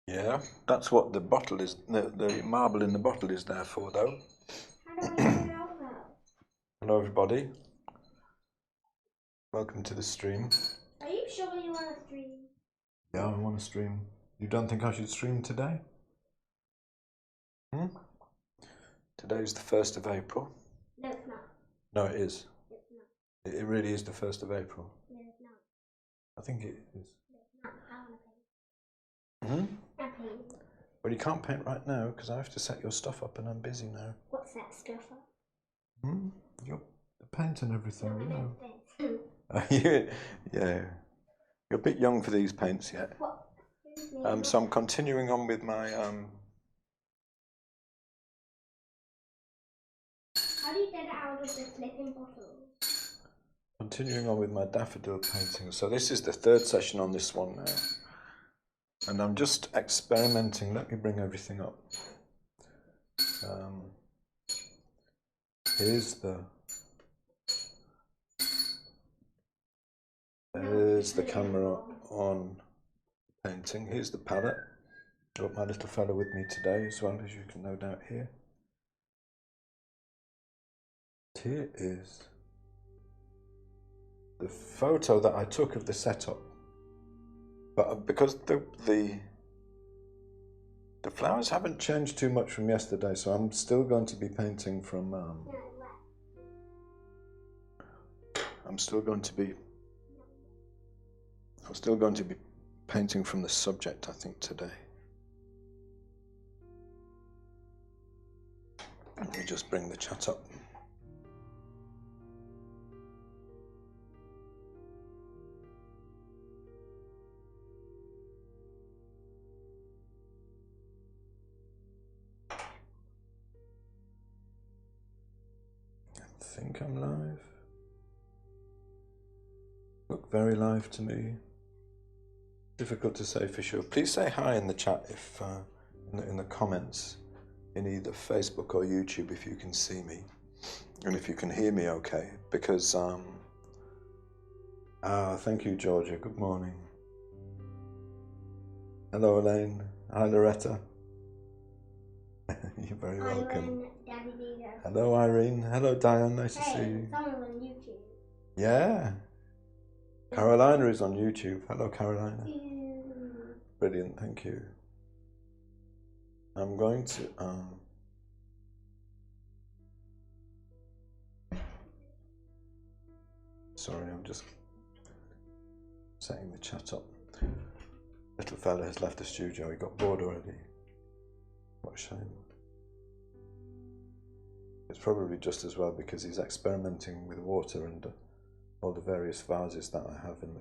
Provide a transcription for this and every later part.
Yeah, that's what the bottle is, the marble in the bottle is there for, though. How do I get it out now? Hello, everybody. Welcome to the stream. Are you sure you want to stream? Yeah, I want to stream. You don't think I should stream today? Today's the 1st of April. No, it's not. No, it is. It's not. It really is the 1st of April. No, it's not. I think it is. No, it's not. I want to paint. I paint. Well, you can't paint right now because I have to set your stuff up and I'm busy now. What's that stuff up? You're painting everything, No, you know. this. Yeah. You're a bit young for these paints yet. What? So I'm continuing on with my How do you get it out of the flipping bottle? continuing on with my daffodil painting. So this is the 3rd session on this one now. And I'm just experimenting. Let me bring everything up. Here's the camera on painting. Here's the palette. I've got my little fella with me today as well, as you can no doubt hear. Here is the photo that I took of the setup. But because the flowers haven't changed too much from yesterday, so I'm still going to be painting from I'm still going to be painting from the subject, I think, today. Let me just bring the chat up. I think I'm live. Look very live to me. Difficult to say for sure. Please say hi in the chat if in the comments in either Facebook or YouTube if you can see me and if you can hear me okay, because thank you, Georgia. Good morning. Hello, Elaine. Hi, Loretta. You're very welcome. Hello, Irene. Hello, Diane. Nice to see you. Someone on YouTube. Yeah. Carolina is on YouTube. Hello, Carolina. Brilliant, thank you. I'm going to sorry, I'm just setting the chat up. Little fella has left the studio. He got bored already. What a shame. It's probably just as well because he's experimenting with water and all the various vases that I have in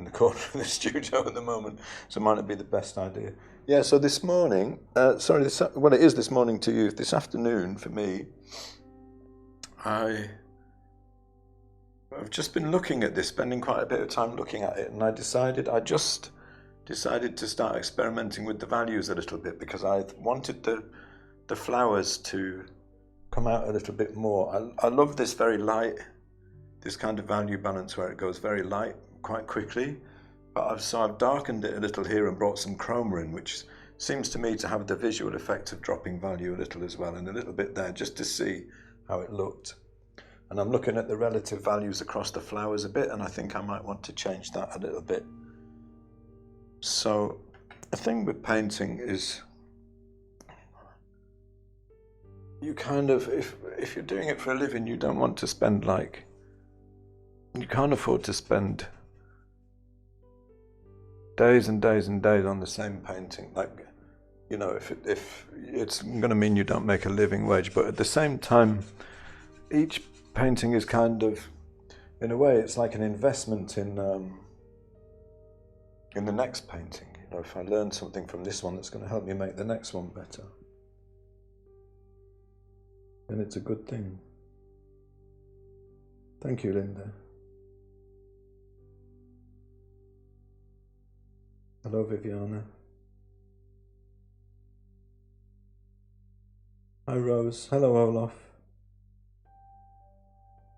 the corner of the studio at the moment, so it might not be the best idea. Yeah, so this morning, well, it is this morning to you. This afternoon for me, I've just been looking at this, spending quite a bit of time looking at it, and I just decided to start experimenting with the values a little bit because I wanted the flowers to come out a little bit more. I love this very light, this kind of value balance where it goes very light quite quickly, but I've darkened it a little here and brought some chroma in, which seems to me to have the visual effect of dropping value a little as well, and a little bit there just to see how it looked. And I'm looking at the relative values across the flowers a bit, and I think I might want to change that a little bit. So the thing with painting is you kind of, if you're doing it for a living, you don't want to spend you can't afford to spend days and days and days on the same painting. If it's going to mean you don't make a living wage, but at the same time, each painting is kind of, in a way, it's like an investment in the next painting. If I learn something from this one that's going to help me make the next one better, then it's a good thing. Thank you, Linda. Hello, Viviana. Hi, Rose. Hello, Olaf.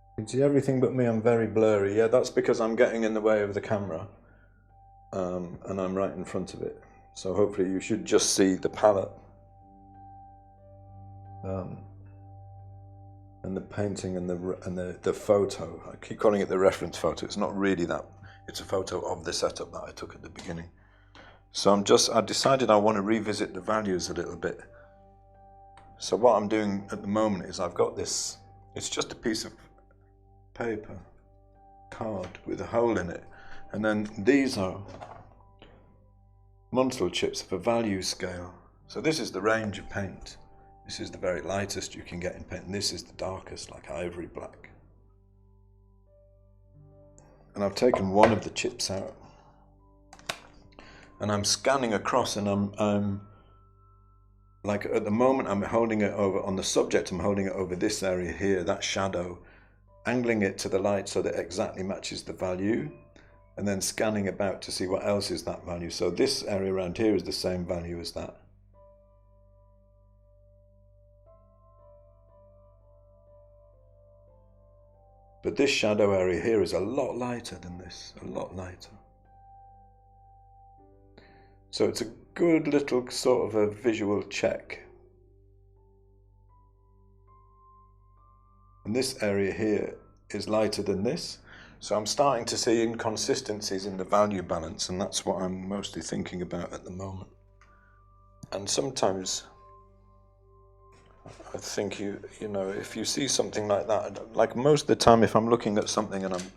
You can see everything but me. I'm very blurry. Yeah, that's because I'm getting in the way of the camera. and I'm right in front of it. So hopefully you should just see the palette and the painting and the photo. I keep calling it the reference photo. It's not really that. It's a photo of the setup that I took at the beginning. So I decided I want to revisit the values a little bit. So what I'm doing at the moment is I've got this, it's just a piece of paper, card with a hole in it. And then these are Munsell chips of a value scale. So this is the range of paint. This is the very lightest you can get in paint, and this is the darkest, like ivory black. And I've taken one of the chips out, and I'm scanning across, and I'm like, at the moment I'm holding it over on the subject. I'm holding it over this area here, that shadow, angling it to the light so that it exactly matches the value, and then scanning about to see what else is that value. So this area around here is the same value as that. But this shadow area here is a lot lighter than this, a lot lighter. So it's a good little sort of a visual check. And this area here is lighter than this. So I'm starting to see inconsistencies in the value balance, and that's what I'm mostly thinking about at the moment. And sometimes I think you know, if you see something like that, like most of the time if I'm looking at something and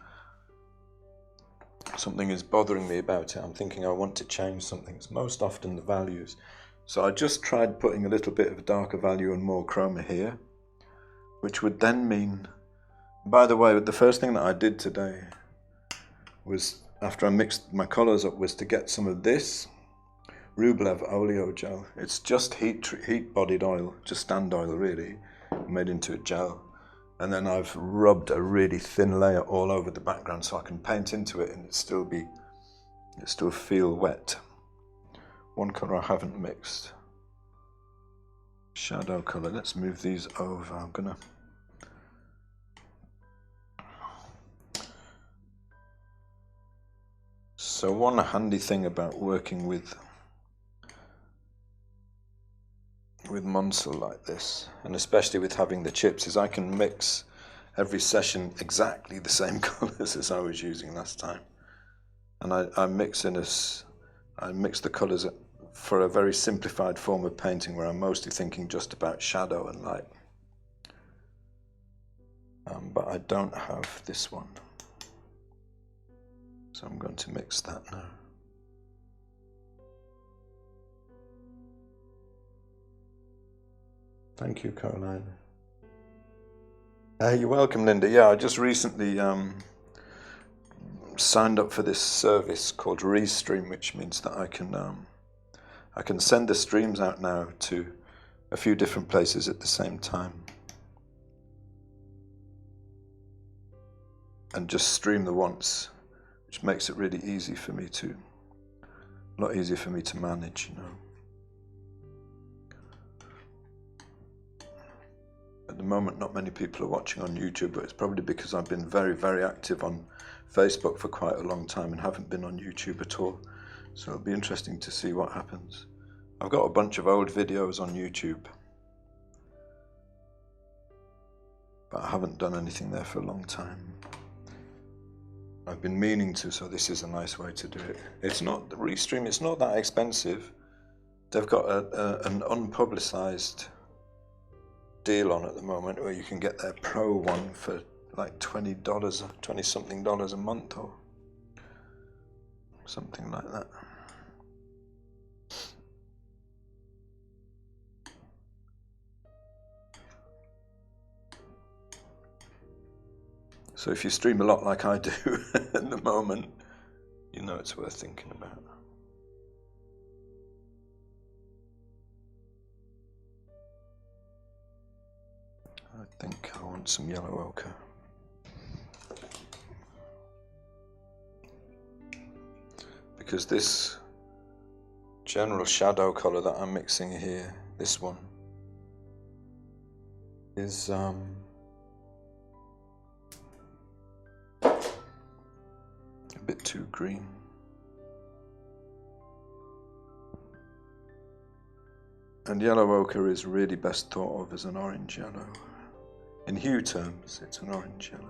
something is bothering me about it, I'm thinking I want to change something, it's most often the values. So I just tried putting a little bit of darker value and more chroma here, which would then mean, by the way, the first thing that I did today was, after I mixed my colors up, was to get some of this Rublev oleo gel. It's just heat bodied oil, just stand oil really, made into a gel. And then I've rubbed a really thin layer all over the background so I can paint into it and it still feel wet. One color I haven't mixed, shadow color. Let's move these over. I'm gonna So one handy thing about working with Munsell like this, and especially with having the chips, is I can mix every session exactly the same colors as I was using last time. And I mix the colors for a very simplified form of painting where I'm mostly thinking just about shadow and light. But I don't have this one. So I'm going to mix that now. Thank you, Caroline. You're welcome, Linda. Yeah, I just recently signed up for this service called LiveStream, which means that I can send the streams out now to a few different places at the same time, and just stream the once, which makes it really easy for me to, a lot easier for me to manage, you know. At the moment, not many people are watching on YouTube, but it's probably because I've been very, very active on Facebook for quite a long time and haven't been on YouTube at all. So it'll be interesting to see what happens. I've got a bunch of old videos on YouTube, but I haven't done anything there for a long time. I've been meaning to, so this is a nice way to do it. It's not the Restream, it's not that expensive. They've got an unpublicized deal on at the moment where you can get their pro one for like $20, $20-something a month or something like that. So if you stream a lot like I do at the moment, you know it's worth thinking about. I think I want some yellow ochre. Because this general shadow color that I'm mixing here, this one, is a bit too green. And yellow ochre is really best thought of as an orange yellow. In hue terms, it's an orange yellow.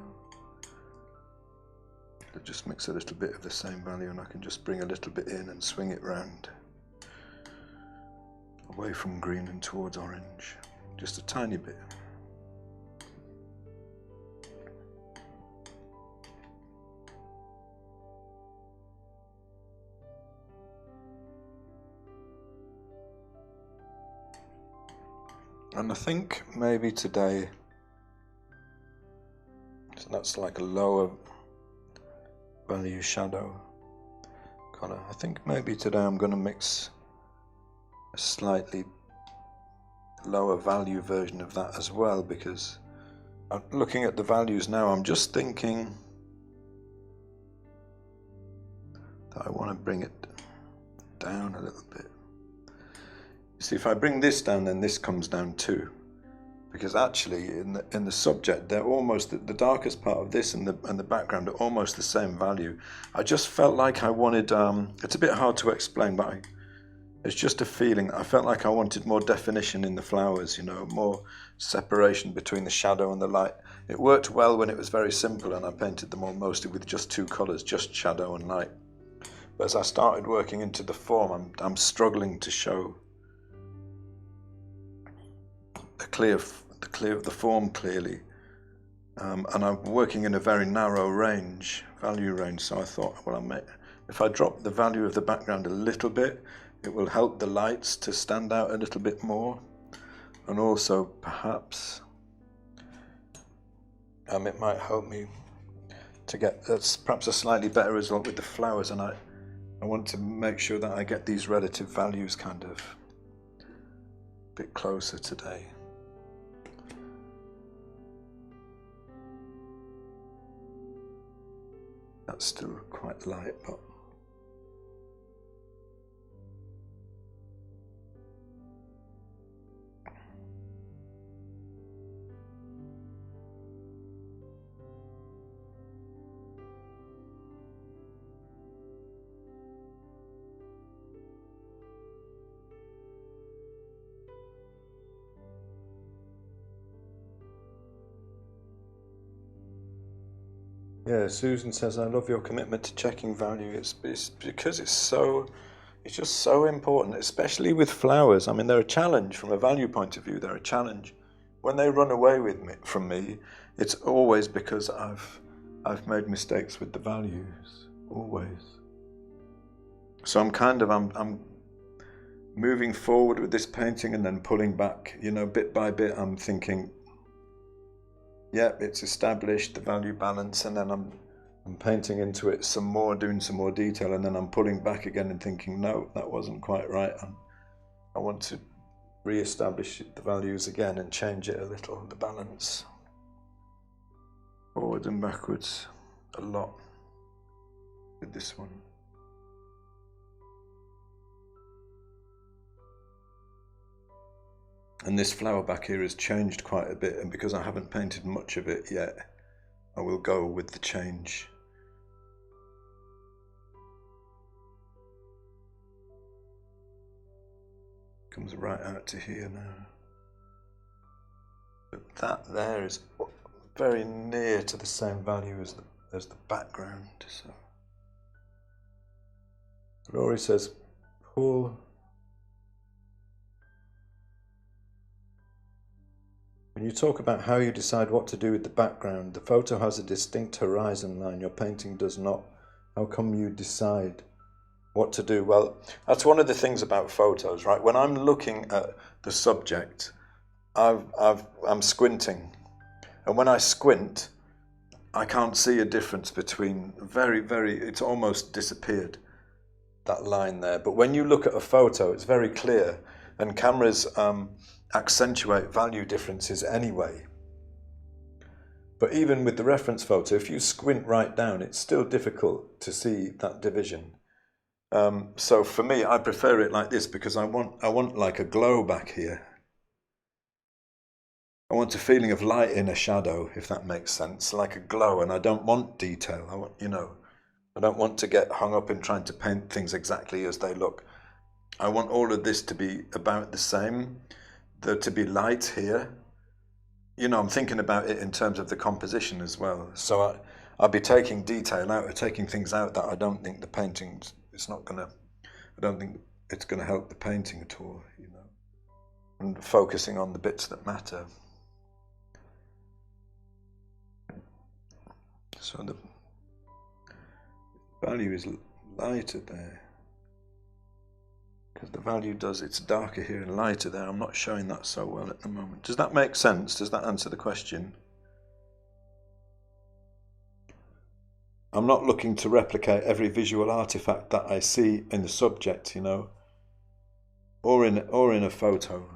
I'll just mix a little bit of the same value, and I can just bring a little bit in and swing it round. Away from green and towards orange. Just a tiny bit. And I think maybe today, so that's like a lower value shadow colour. I think maybe today I'm going to mix a slightly lower value version of that as well, because I'm looking at the values now, I'm just thinking that I want to bring it down a little bit. See, if I bring this down, then this comes down too, because actually in the subject they're almost the darkest part of this and the background are almost the same value. I just felt like I wanted it's a bit hard to explain, but it's just a feeling. I felt like I wanted more definition in the flowers, you know, more separation between the shadow and the light. It worked well when it was very simple and I painted them all mostly with just two colours, just shadow and light. But as I started working into the form, I'm struggling to show the form clearly, and I'm working in a very narrow value range. So I thought, well, if I drop the value of the background a little bit, it will help the lights to stand out a little bit more, and also perhaps it might help me to get perhaps a slightly better result with the flowers. And I want to make sure that I get these relative values kind of a bit closer today. That's still quite light, but yeah, Susan says, I love your commitment to checking value. It's because it's just so important, especially with flowers. I mean, they're a challenge from a value point of view. They're a challenge. When they run away from me, it's always because I've made mistakes with the values, always. So I'm moving forward with this painting and then pulling back, you know, bit by bit. I'm thinking, yep, it's established the value balance, and then I'm painting into it some more, doing some more detail, and then I'm pulling back again and thinking, no, that wasn't quite right. I want to re-establish the values again and change it a little, the balance. Forward and backwards a lot with this one. And this flower back here has changed quite a bit, and because I haven't painted much of it yet, I will go with the change. Comes right out to here now. But that there is very near to the same value as the background. So Rory says, Paul, when you talk about how you decide what to do with the background, the photo has a distinct horizon line, your painting does not. How come you decide what to do? Well, that's one of the things about photos, right? When I'm looking at the subject, I'm squinting. And when I squint, I can't see a difference between it's almost disappeared, that line there. But when you look at a photo, it's very clear, and cameras accentuate value differences anyway. But even with the reference photo, if you squint right down, it's still difficult to see that division. So for me, I prefer it like this because I want like a glow back here. I want a feeling of light in a shadow, if that makes sense, like a glow, and I don't want detail. I don't want to get hung up in trying to paint things exactly as they look. I want all of this to be about the same, to be light here. You know, I'm thinking about it in terms of the composition as well. So I'll be taking detail out, or taking things out that I don't think the painting's, I don't think it's gonna help the painting at all, you know, and focusing on the bits that matter. So the value is lighter there, because the value it's darker here and lighter there. I'm not showing that so well at the moment. Does that make sense? Does that answer the question? I'm not looking to replicate every visual artifact that I see in the subject, you know, or in a photo.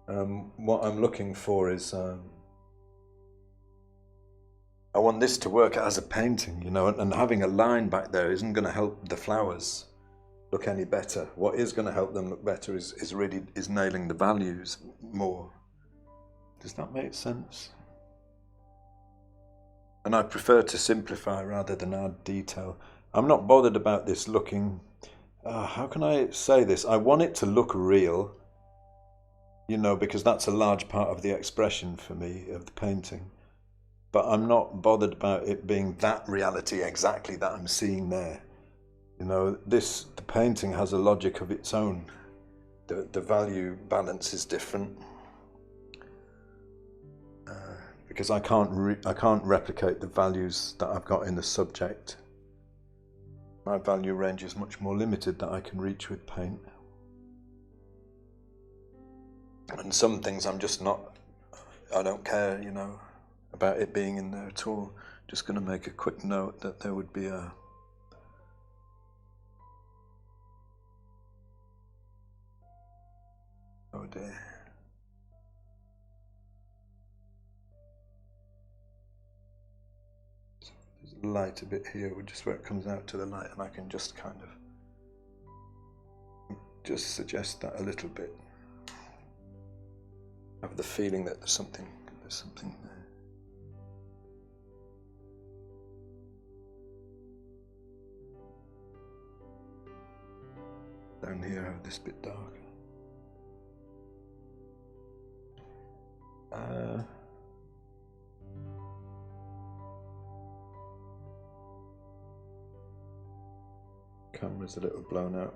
What I'm looking for is, I want this to work as a painting, you know, and having a line back there isn't going to help the flowers look any better. What is going to help them look better is really nailing the values more. Does that make sense? And I prefer to simplify rather than add detail. I'm not bothered about this looking, how can I say this? I want it to look real, you know, because that's a large part of the expression for me of the painting. But I'm not bothered about it being that reality exactly that I'm seeing there. You know, the painting has a logic of its own. The value balance is different. Because I can't replicate the values that I've got in the subject. My value range is much more limited that I can reach with paint. And some things I'm just not, I don't care, you know, about it being in there at all. Just going to make a quick note that there would be a oh dear. There's a light a bit here, just where it comes out to the light, and I can just kind of just suggest that a little bit. I have the feeling that there's something there. Down here I have this bit darker. Camera's a little blown out.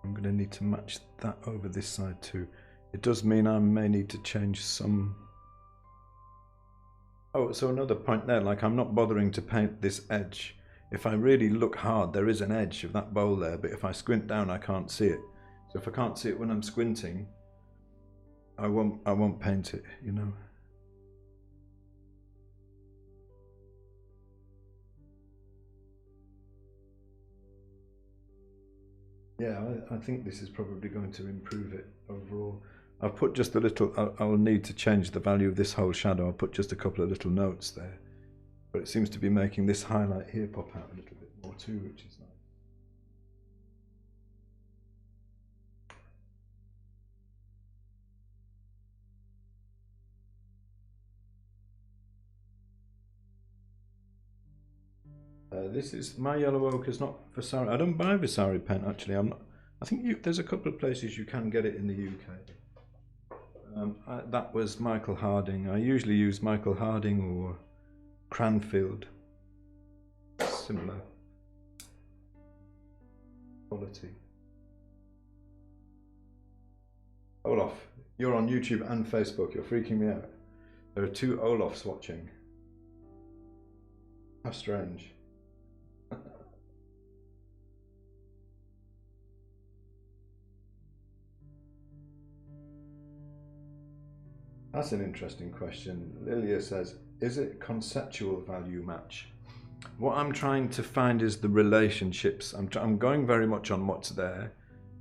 I'm going to need to match that over this side too. It does mean I may need to change some. Oh, so another point there, like I'm not bothering to paint this edge. If I really look hard, there is an edge of that bowl there, but if I squint down, I can't see it. So if I can't see it when I'm squinting, I won't paint it, you know. Yeah, I think this is probably going to improve it overall. I've put just a little, I'll need to change the value of this whole shadow. I'll put just a couple of little notes there. But it seems to be making this highlight here pop out a little bit more too, which is nice. This is my yellow ochre is not Vasari. I don't buy Vasari paint actually. I'm not. I think there's a couple of places you can get it in the UK. That was Michael Harding. I usually use Michael Harding or Cranfield. Similar quality. Olaf, you're on YouTube and Facebook. You're freaking me out. There are two Olafs watching. How strange. That's an interesting question. Lilia says, is it conceptual value match? What I'm trying to find is the relationships. I'm going very much on what's there,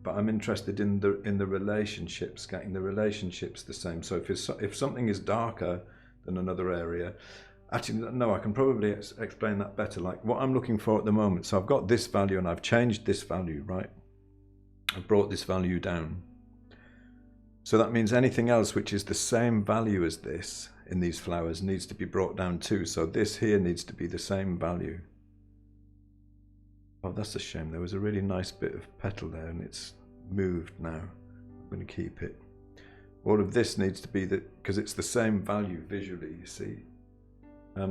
but I'm interested in the relationships, getting the relationships the same. So if something is darker than another area, actually no, I can probably explain that better. Like what I'm looking for at the moment. So I've got this value and I've changed this value, right? I've brought this value down. So that means anything else which is the same value as this in these flowers needs to be brought down too. So this here needs to be the same value. Oh, that's a shame. There was a really nice bit of petal there and it's moved now. I'm going to keep it. All of this needs to be because it's the same value visually, you see.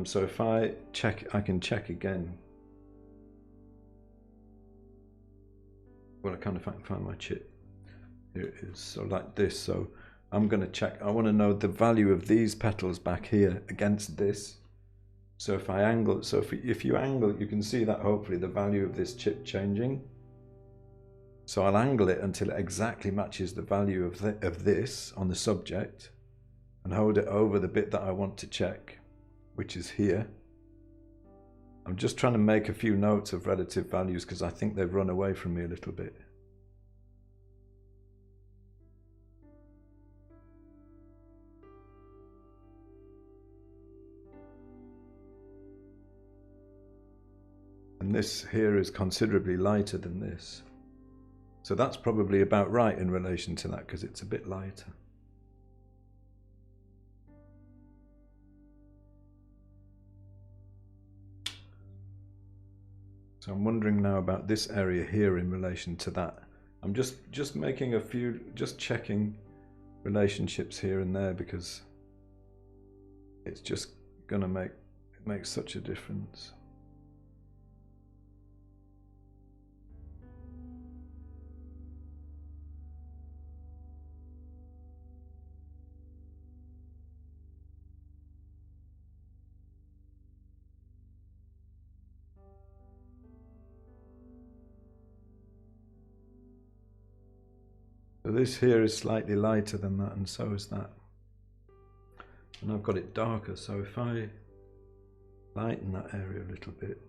So if I check, I can check again. Well, I kind of find my chip. Here it is. So like this. So I'm going to check. I want to know the value of these petals back here against this. So if I angle, so if you angle, you can see that hopefully the value of this chip changing. So I'll angle it until it exactly matches the value of this on the subject and hold it over the bit that I want to check, which is here. I'm just trying to make a few notes of relative values because I think they've run away from me a little bit. And this here is considerably lighter than this. So that's probably about right in relation to that because it's a bit lighter. So I'm wondering now about this area here in relation to that. I'm just making a few, just checking relationships here and there because it's just gonna make such a difference. So this here is slightly lighter than that, and so is that. And I've got it darker, so if I lighten that area a little bit.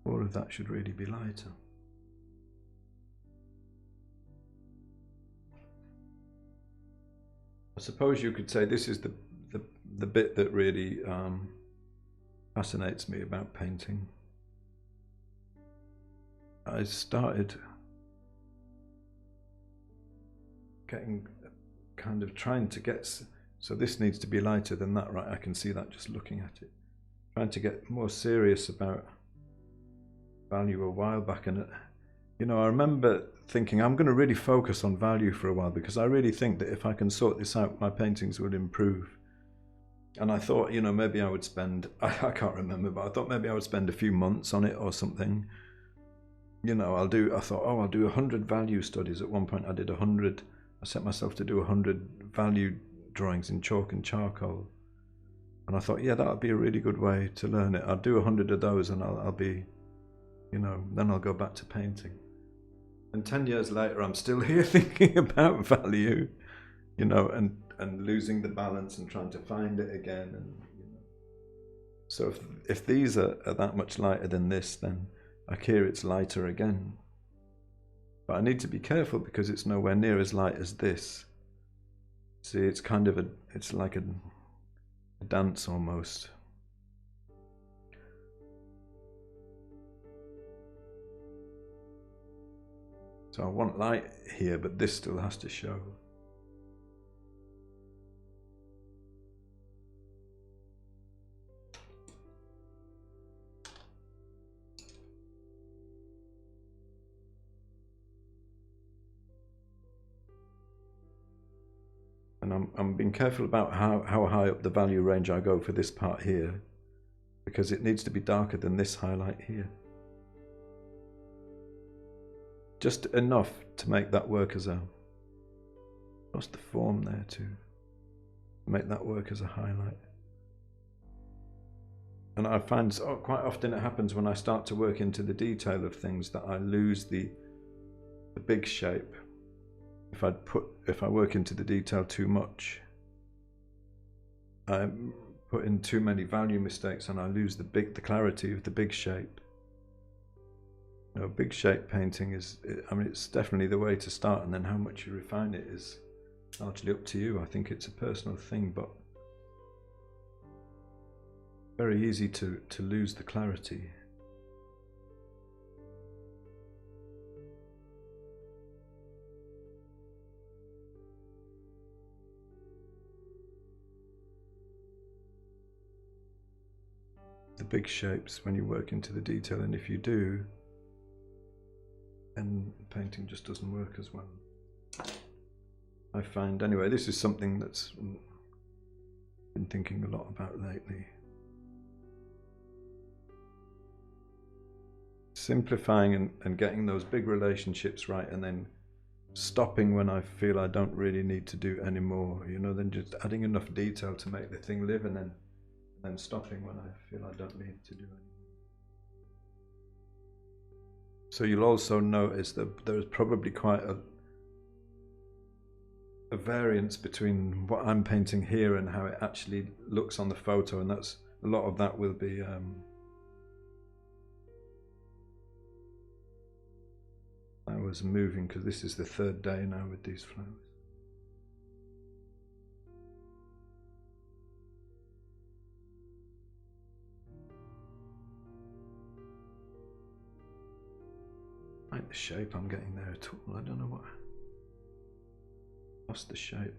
All of that should really be lighter. I suppose you could say this is the bit that really fascinates me about painting. I started getting kind of trying to get, so this needs to be lighter than that, right? I can see that just looking at it. Trying to get more serious about value a while back, and you know, I remember thinking I'm going to really focus on value for a while because I really think that if I can sort this out, my paintings would improve. And I thought, you know, maybe I would spend, I can't remember, but I thought maybe I would spend a few months on it or something. You know, I thought, oh, I'll do 100 value studies. At one point I did 100, I set myself to do 100 value drawings in chalk and charcoal. And I thought, yeah, that would be a really good way to learn it. I'll do 100 of those and I'll be, you know, then I'll go back to painting. And 10 years later, I'm still here thinking about value, you know, and losing the balance and trying to find it again. And you know, so if these are that much lighter than this, then I hear it's lighter again. But I need to be careful because it's nowhere near as light as this. See, it's kind of it's like a dance almost. So I want light here, but this still has to show. And I'm being careful about how high up the value range I go for this part here, because it needs to be darker than this highlight here. Just enough to make that work as a, what's the form there to make that work as a highlight. And I find quite often it happens when I start to work into the detail of things that I lose the big shape. If I work into the detail too much, I put in too many value mistakes and I lose the clarity of the big shape. You know, big shape painting is, I mean, it's definitely the way to start, and then how much you refine it is largely up to you. I think it's a personal thing, but very easy to lose the clarity. The big shapes when you work into the detail, and if you do, then painting just doesn't work as well. I find, anyway, this is something that's been thinking a lot about lately. Simplifying and getting those big relationships right, and then stopping when I feel I don't really need to do any more, you know, then just adding enough detail to make the thing live, and then stopping when I feel I don't need to do any more. So you'll also notice that there's probably quite a variance between what I'm painting here and how it actually looks on the photo, and that's a lot of that will be flowers moving, because this is the third day now with these flowers. Like the shape I'm getting there at all. I don't know what. Lost the shape.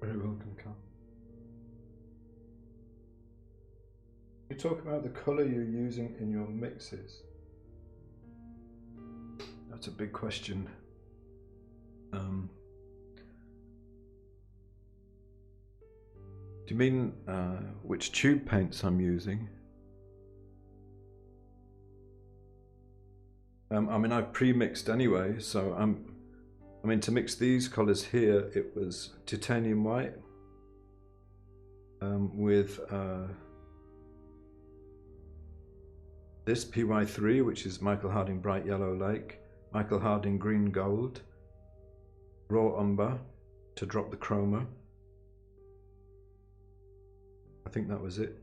Very welcome, Carl. You talk about the colour you're using in your mixes. That's a big question. Do you mean which tube paints I'm using? I mean, I've pre-mixed anyway, so I mean, to mix these colours here, it was titanium white with this PY3, which is Michael Harding Bright Yellow Lake, Michael Harding Green Gold, raw umber to drop the chroma. I think that was it.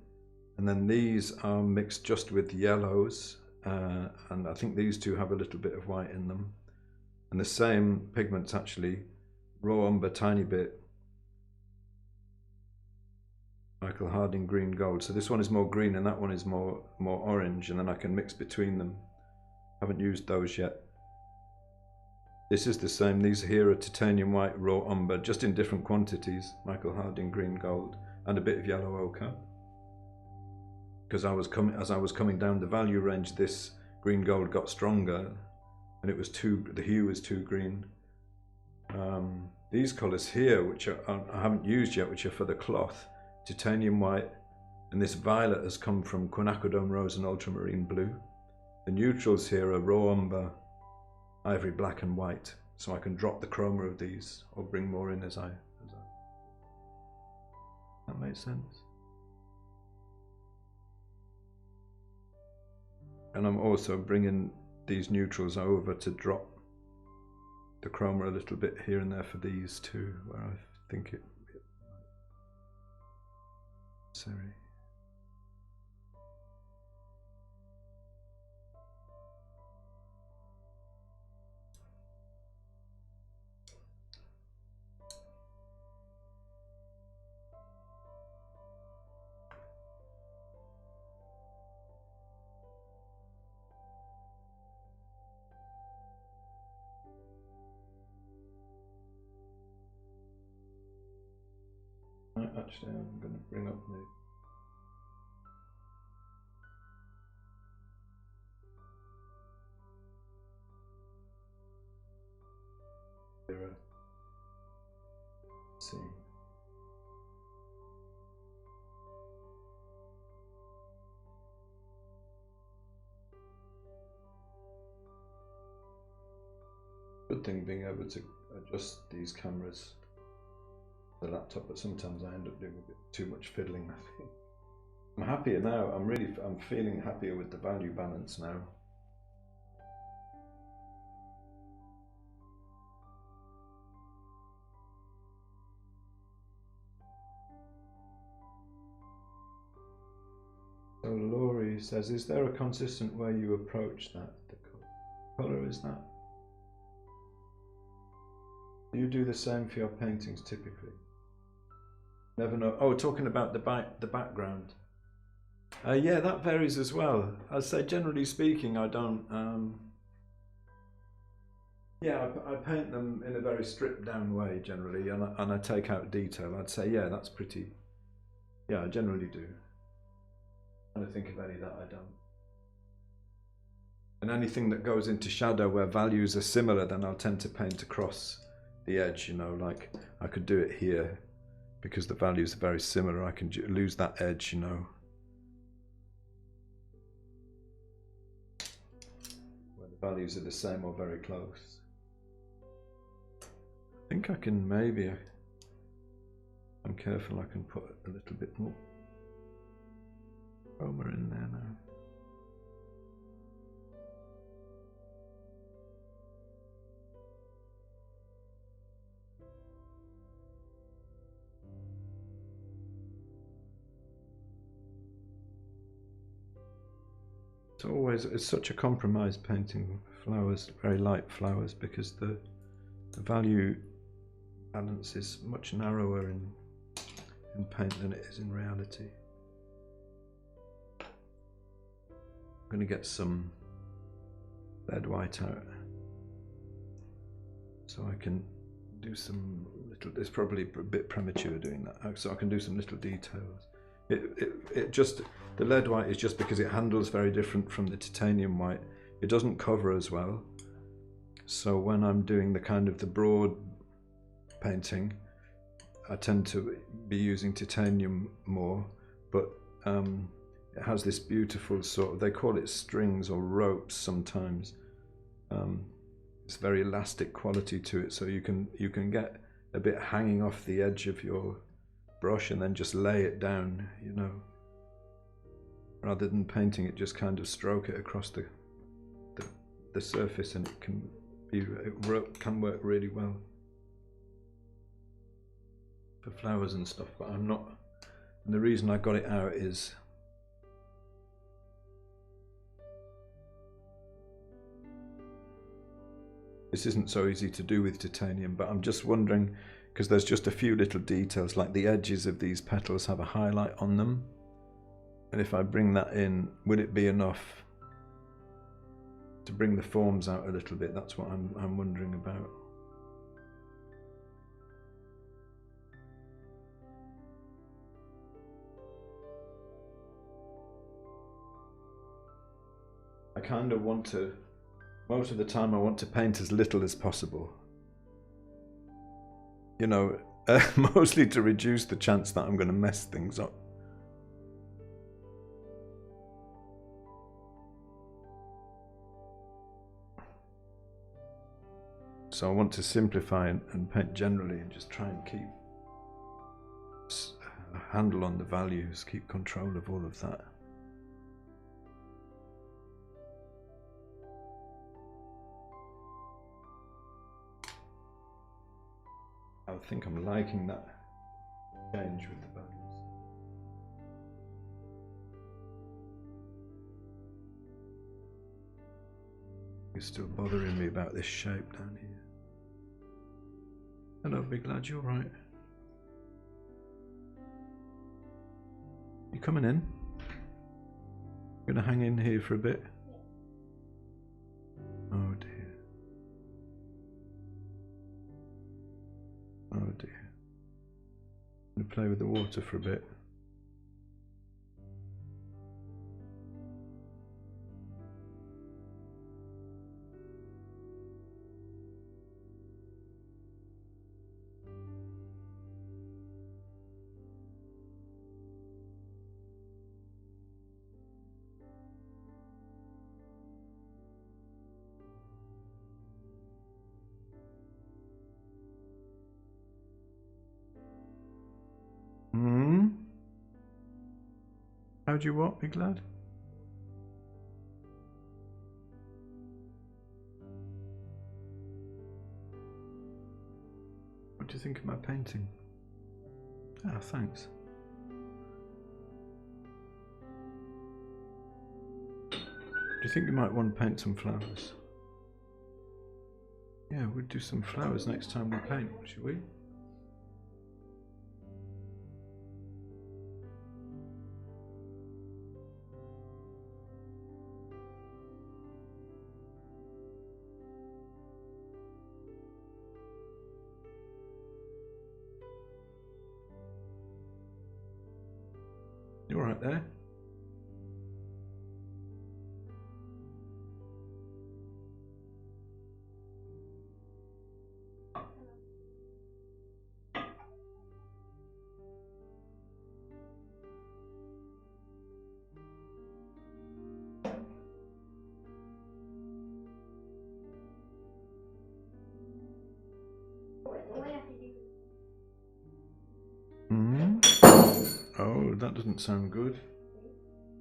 And then these are mixed just with yellows, and I think these two have a little bit of white in them. And the same pigments actually, raw umber tiny bit, Michael Harding Green Gold. So this one is more green and that one is more orange, and then I can mix between them. Haven't used those yet. This is the same. These here are titanium white, raw umber, just in different quantities, Michael Harding Green Gold. and a bit of yellow ochre. Because as I was coming down the value range, this green gold got stronger, and it was the hue was too green. These colours here, which I haven't used yet, which are for the cloth, titanium white, and this violet has come from quinacridone rose and ultramarine blue. The neutrals here are raw umber, ivory black and white, so I can drop the chroma of these or bring more in as I. That makes sense. And I'm also bringing these neutrals over to drop the chroma a little bit here and there for these too, where I think it might be necessary. Actually, I'm going to bring up the see. Good thing being able to adjust these cameras, the laptop, but sometimes I end up doing a bit too much fiddling, I think. I'm happier now. I'm feeling happier with the value balance now. So Laurie says, is there a consistent way you approach that? The colour is that? Do you do the same for your paintings typically? Never know. Oh, talking about the background. Yeah, that varies as well. I'd say generally speaking, I don't. Yeah, I paint them in a very stripped down way generally, and I take out detail. I'd say, yeah, that's pretty. Yeah, I generally do. I don't think of any that I don't. And anything that goes into shadow where values are similar, then I'll tend to paint across the edge. You know, like I could do it here. Because the values are very similar, I can lose that edge, you know. Where the values are the same or very close. I think I can maybe, if I'm careful, I can put a little bit more chroma in there now. It's such a compromise painting flowers, very light flowers, because the value balance is much narrower in paint than it is in reality. I'm going to get some lead white out so I can do some little, it's probably a bit premature doing that, so I can do some little details. It just, the lead white is just because it handles very different from the titanium white. It doesn't cover as well. So when I'm doing the kind of the broad painting, I tend to be using titanium more, but it has this beautiful sort of, they call it strings or ropes sometimes. It's very elastic quality to it, so you can get a bit hanging off the edge of your brush and then just lay it down, you know, rather than painting it, just kind of stroke it across the surface, and it can work really well for flowers and stuff. But I'm not, and the reason I got it out is this isn't so easy to do with titanium, but I'm just wondering, because there's just a few little details, like the edges of these petals have a highlight on them, and if I bring that in, would it be enough to bring the forms out a little bit? That's what I'm wondering about. I kind of want to, most of the time I want to paint as little as possible. You know, mostly to reduce the chance that I'm going to mess things up. So I want to simplify and paint generally and just try and keep a handle on the values, keep control of all of that. I think I'm liking that change with the values. It's still bothering me about this shape down here. Hello, big lad, you alright? You coming in? Gonna hang in here for a bit? Oh dear. Oh dear. Gonna play with the water for a bit. How'd you what, big lad? What do you think of my painting? Ah, thanks. Do you think you might want to paint some flowers? Yeah, we'll do some flowers next time we paint, shall we? You all right there? Oh, that doesn't sound good.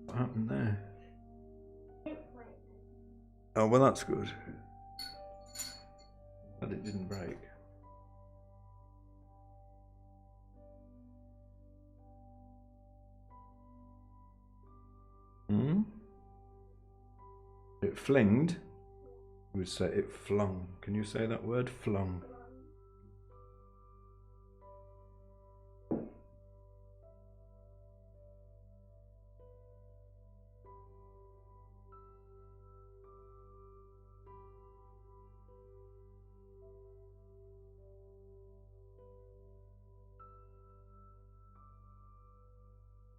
What happened there? Oh, well, that's good. But it didn't break. It flinged. You would say it flung. Can you say that word? Flung.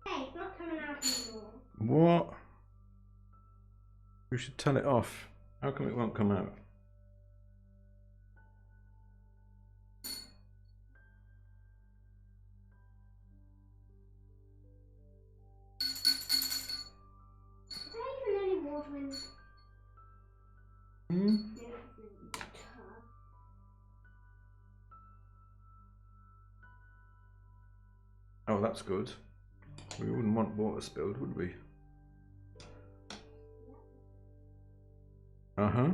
Hey, it's not coming out anymore. What? We should tell it off. How come it won't come out? Is there even any water in the tub? Oh, that's good. We wouldn't want water spilled, would we? Uh-huh.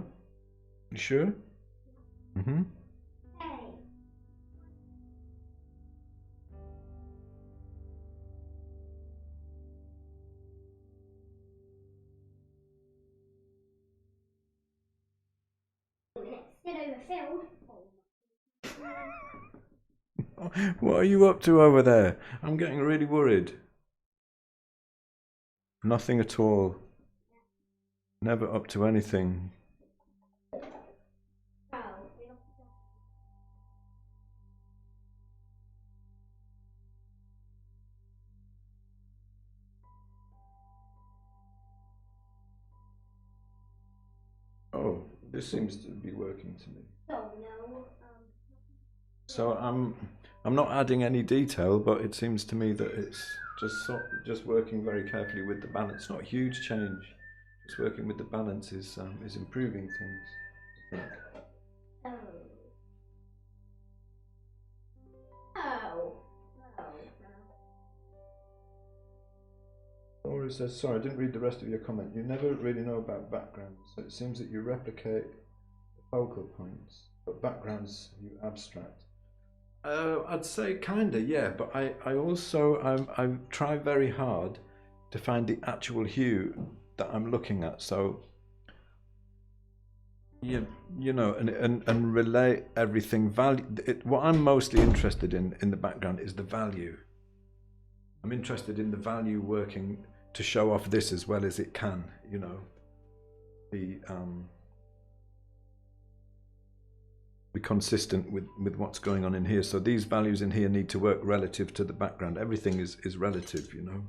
You sure? Mm-hmm. Hey. It's still overfilled. What are you up to over there? I'm getting really worried. Nothing at all. Never up to anything. This seems to be working to me. Oh no. So I'm not adding any detail, but it seems to me that it's just working very carefully with the balance. Not a huge change. Just working with the balance is improving things, I think. Oh. Oh. Or is there, sorry, I didn't read the rest of your comment. You never really know about backgrounds. So it seems that you replicate the focal points, but backgrounds you abstract. I'd say kinda, yeah, but I also I try very hard to find the actual hue that I'm looking at. So you know, and relate everything what I'm mostly interested in the background is the value. I'm interested in the value working to show off this as well as it can, you know. Be consistent with what's going on in here. So these values in here need to work relative to the background. Everything is relative, you know.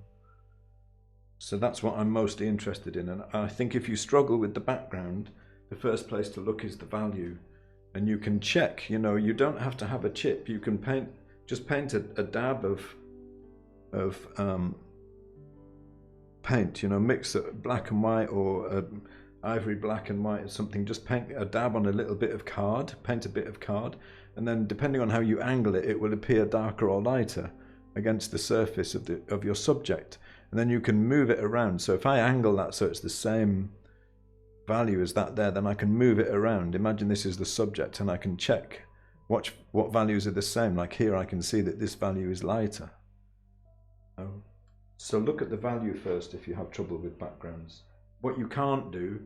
So that's what I'm mostly interested in. And I think if you struggle with the background, the first place to look is the value. And you can check, you know, you don't have to have a chip. You can just paint a dab of paint, you know, mix black and white or ivory black and white or something. Just paint a dab on a little bit of card, paint a bit of card, and then depending on how you angle it, it will appear darker or lighter against the surface of your subject. And then you can move it around. So if I angle that so it's the same value as that there, then I can move it around. Imagine this is the subject and I can check what values are the same. Like here I can see that this value is lighter. So look at the value first if you have trouble with backgrounds. What you can't do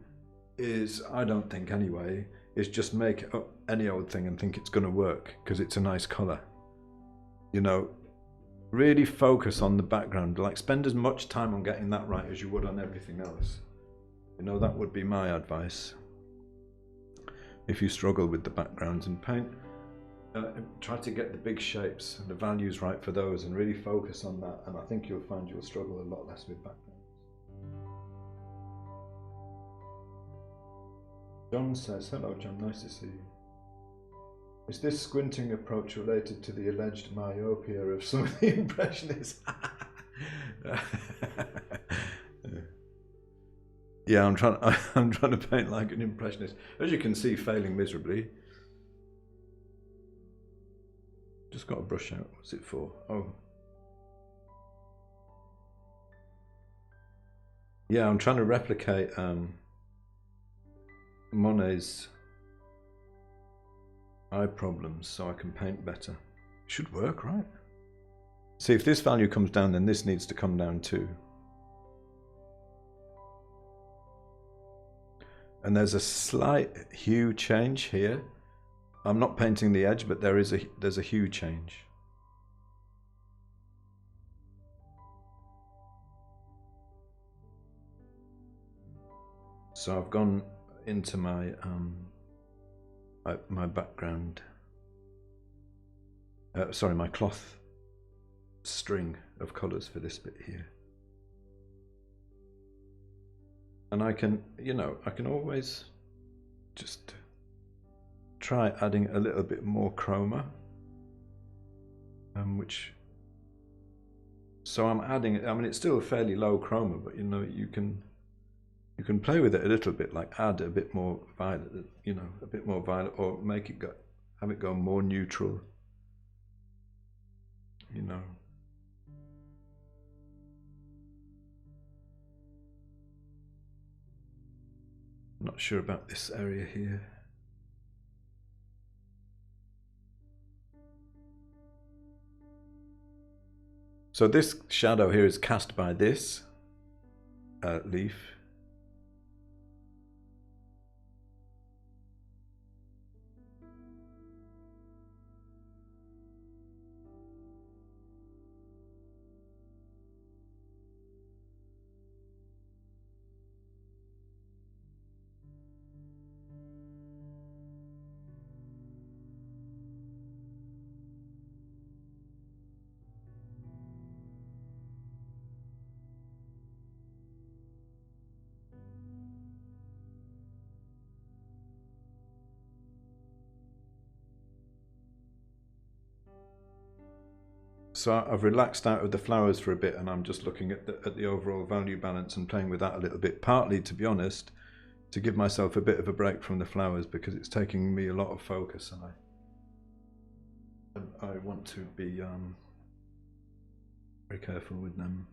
is, I don't think anyway, is just make up any old thing and think it's going to work because it's a nice color. You know, really focus on the background. Like spend as much time on getting that right as you would on everything else. You know, that would be my advice. If you struggle with the backgrounds and paint, try to get the big shapes and the values right for those and really focus on that, and I think you'll find you'll struggle a lot less with backgrounds. John says, hello John, nice to see you. Is this squinting approach related to the alleged myopia of some of the impressionists? Yeah, I'm trying to paint like an impressionist. As you can see, failing miserably. Just got a brush out. What's it for? Oh. Yeah, I'm trying to replicate Monet's eye problems so I can paint better. Should work, right? See, if this value comes down, then this needs to come down too. And there's a slight hue change here. I'm not painting the edge, but there's a hue change. So I've gone into my my background. Sorry, my cloth string of colours for this bit here. And I can, you know, I can always just try adding a little bit more chroma, so I'm adding, I mean, it's still a fairly low chroma, but you know, you can play with it a little bit, like add a bit more violet, you know, a bit more violet, or make it go, have it go more neutral, you know. I'm not sure about this area here. So this shadow here is cast by this leaf. So I've relaxed out of the flowers for a bit, and I'm just looking at the overall value balance and playing with that a little bit, partly, to be honest, to give myself a bit of a break from the flowers, because it's taking me a lot of focus, and I want to be very careful with them.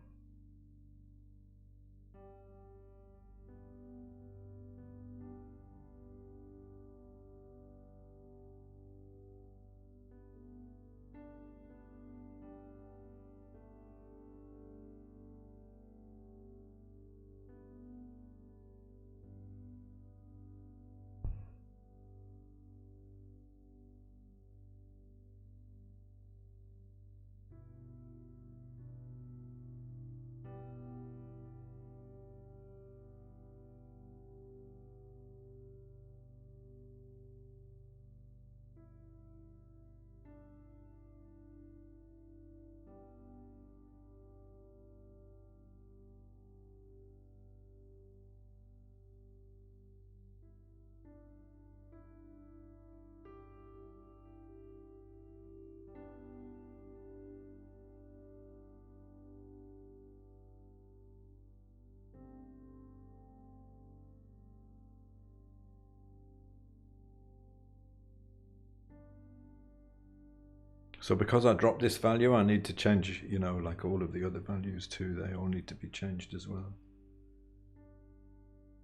So because I dropped this value, I need to change, you know, like all of the other values too. They all need to be changed as well.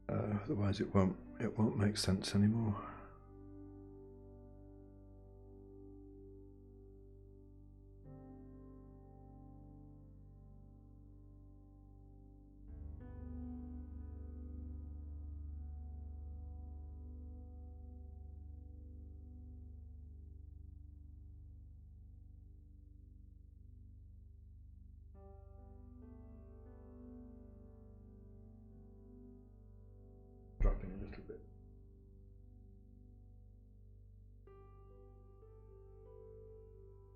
Otherwise it won't make sense anymore. Dropping a little bit.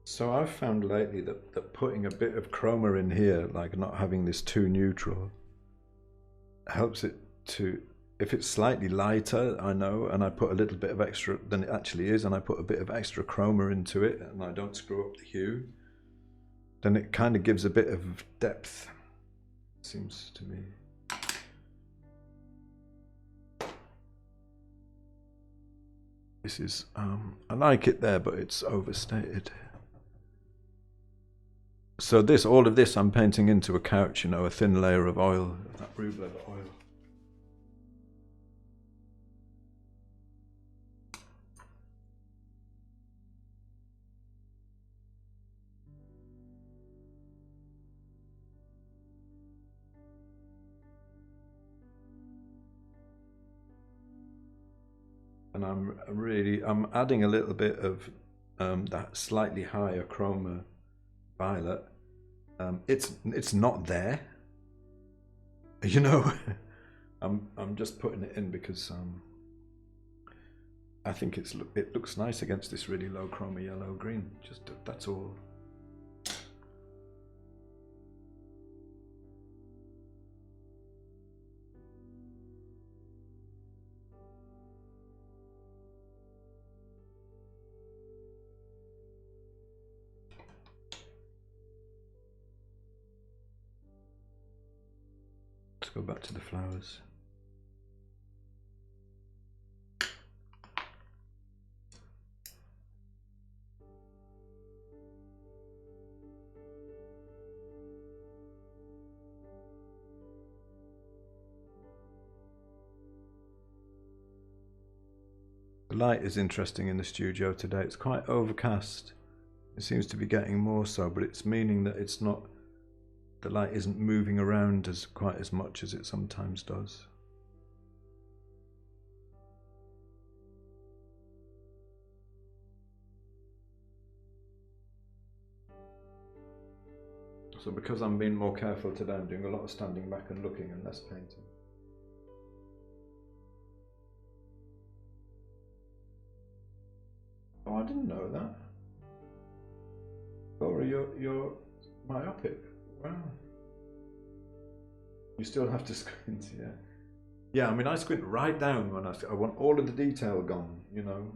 So I've found lately that putting a bit of chroma in here, like not having this too neutral, helps it to, if it's slightly lighter, I know, and I put a little bit of extra than it actually is, and I put a bit of extra chroma into it, and I don't screw up the hue, then it kind of gives a bit of depth, seems to me. This is, I like it there, but it's overstated. So this, all of this I'm painting into a couch, you know, a thin layer of oil, that Rube leather oil. And I'm adding a little bit of that slightly higher chroma violet. It's not there, you know. I'm just putting it in because I think it looks nice against this really low chroma yellow green. Just that's all. Let's go back to the flowers. The light is interesting in the studio today. It's quite overcast. It seems to be getting more so, but it's meaning that it's not, the light isn't moving around quite as much as it sometimes does. So because I'm being more careful today, I'm doing a lot of standing back and looking and less painting. Oh, I didn't know that. Laura, you're myopic. Wow. You still have to squint, yeah. Yeah, I mean, I squint right down when I want all of the detail gone, you know.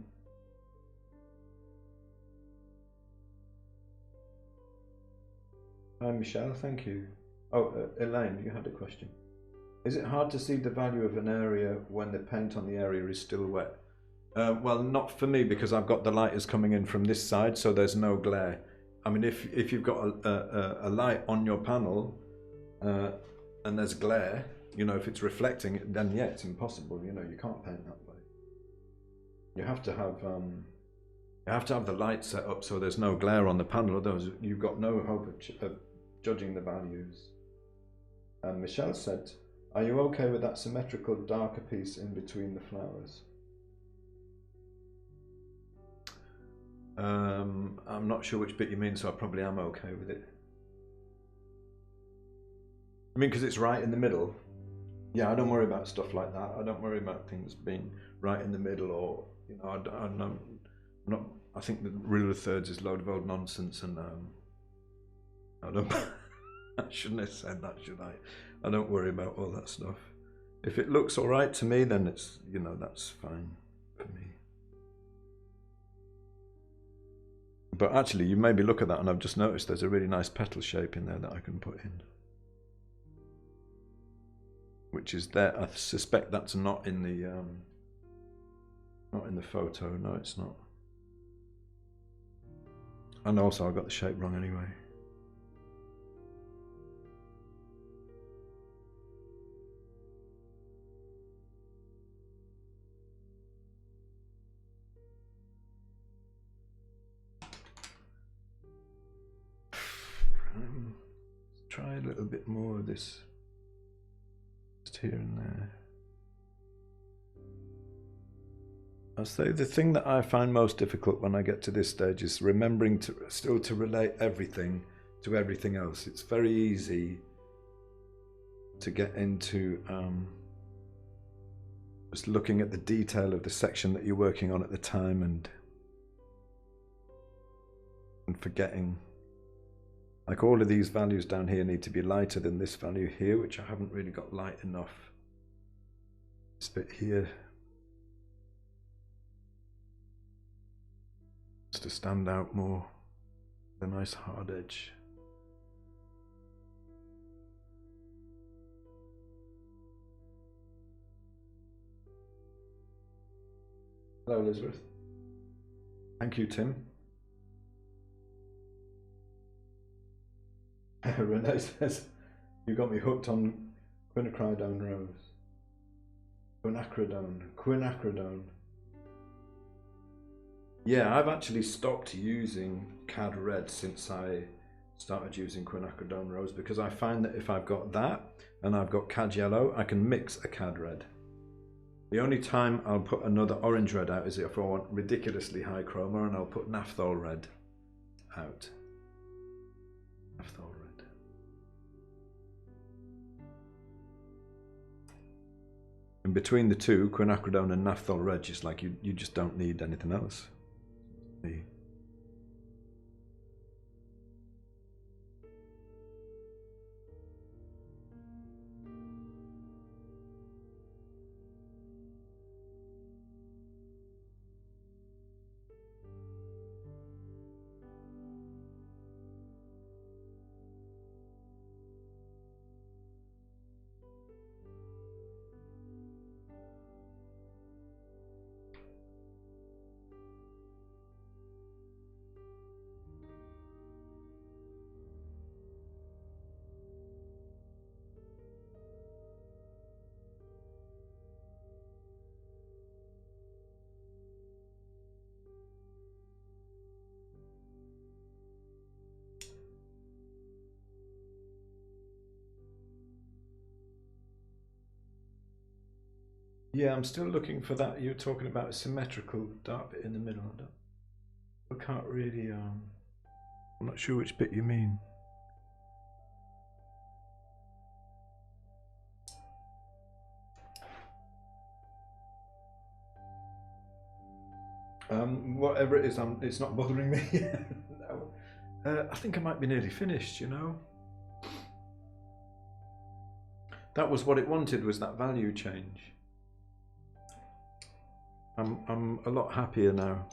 Hi Michelle, thank you. Oh, Elaine, you had a question. Is it hard to see the value of an area when the paint on the area is still wet? Well, not for me, because I've got the lighters coming in from this side, so there's no glare. I mean, if you've got a light on your panel and there's glare, you know, if it's reflecting, then yeah, it's impossible. You know, you can't paint that way. You have to have the light set up so there's no glare on the panel, otherwise you've got no hope of judging the values. And Michelle said, are you okay with that symmetrical darker piece in between the flowers? I'm not sure which bit you mean, so I probably am okay with it. I mean, because it's right in the middle. Yeah, I don't worry about stuff like that. I don't worry about things being right in the middle, or, you know, I'm not. I think the rule of thirds is a load of old nonsense, and I don't. I shouldn't have said that, should I? I don't worry about all that stuff. If it looks all right to me, then it's, you know, that's fine for me. But actually, you maybe look at that, and I've just noticed there's a really nice petal shape in there that I can put in, which is there. I suspect that's not in the photo. No, it's not. And also, I got the shape wrong anyway. Try a little bit more of this, just here and there. I'll say the thing that I find most difficult when I get to this stage is remembering to still to relate everything to everything else. It's very easy to get into just looking at the detail of the section that you're working on at the time and forgetting. Like, all of these values down here need to be lighter than this value here, which I haven't really got light enough. This bit here just to stand out more. A nice hard edge. Hello, Elizabeth. Thank you, Tim. Renee says, you got me hooked on quinacridone rose. Quinacridone. Yeah, I've actually stopped using cad red since I started using quinacridone rose, because I find that if I've got that and I've got cad yellow, I can mix a cad red. The only time I'll put another orange red out is if I want ridiculously high chroma, and I'll put naphthol red out. Naphthol red. And between the two, quinacridone and naphthol red, just like you just don't need anything else. Yeah, I'm still looking for that. You're talking about a symmetrical dark bit in the middle. I can't really, I'm not sure which bit you mean. Whatever it is, it's not bothering me. No. I think I might be nearly finished, you know. That was what it wanted, was that value change. I'm a lot happier now.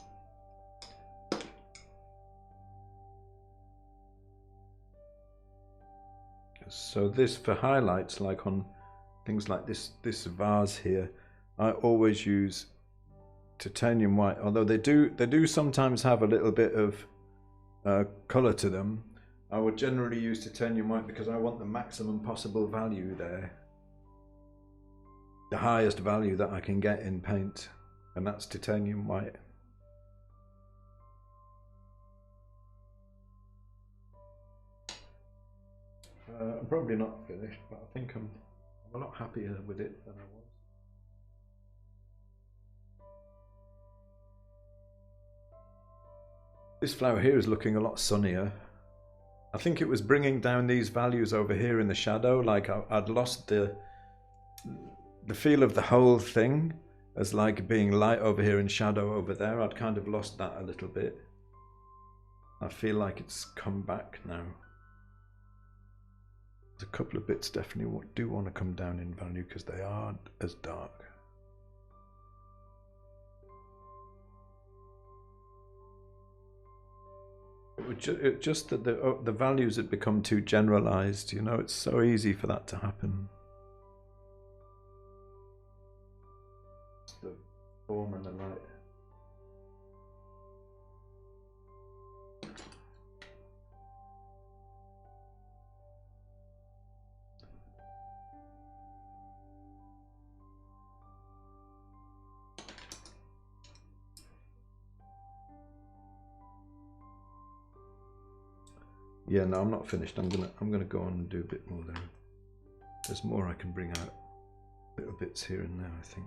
I So this for highlights, like on things like this vase here, I always use titanium white, although they do sometimes have a little bit of color to them. I would generally use titanium white because I want the maximum possible value there, the highest value that I can get in paint, and that's titanium white. I'm probably not finished, but I think I'm a lot happier with it than I was. This flower here is looking a lot sunnier. I think it was bringing down these values over here in the shadow, like I'd lost the feel of the whole thing as like being light over here and shadow over there. I'd kind of lost that a little bit. I feel like it's come back now. There's a couple of bits definitely do want to come down in value because they aren't as dark. It just that the values had become too generalized, you know, it's so easy for that to happen. It's the form and the light. Yeah, no, I'm not finished. I'm gonna go on and do a bit more there. There's more I can bring out, little bits here and there, I think.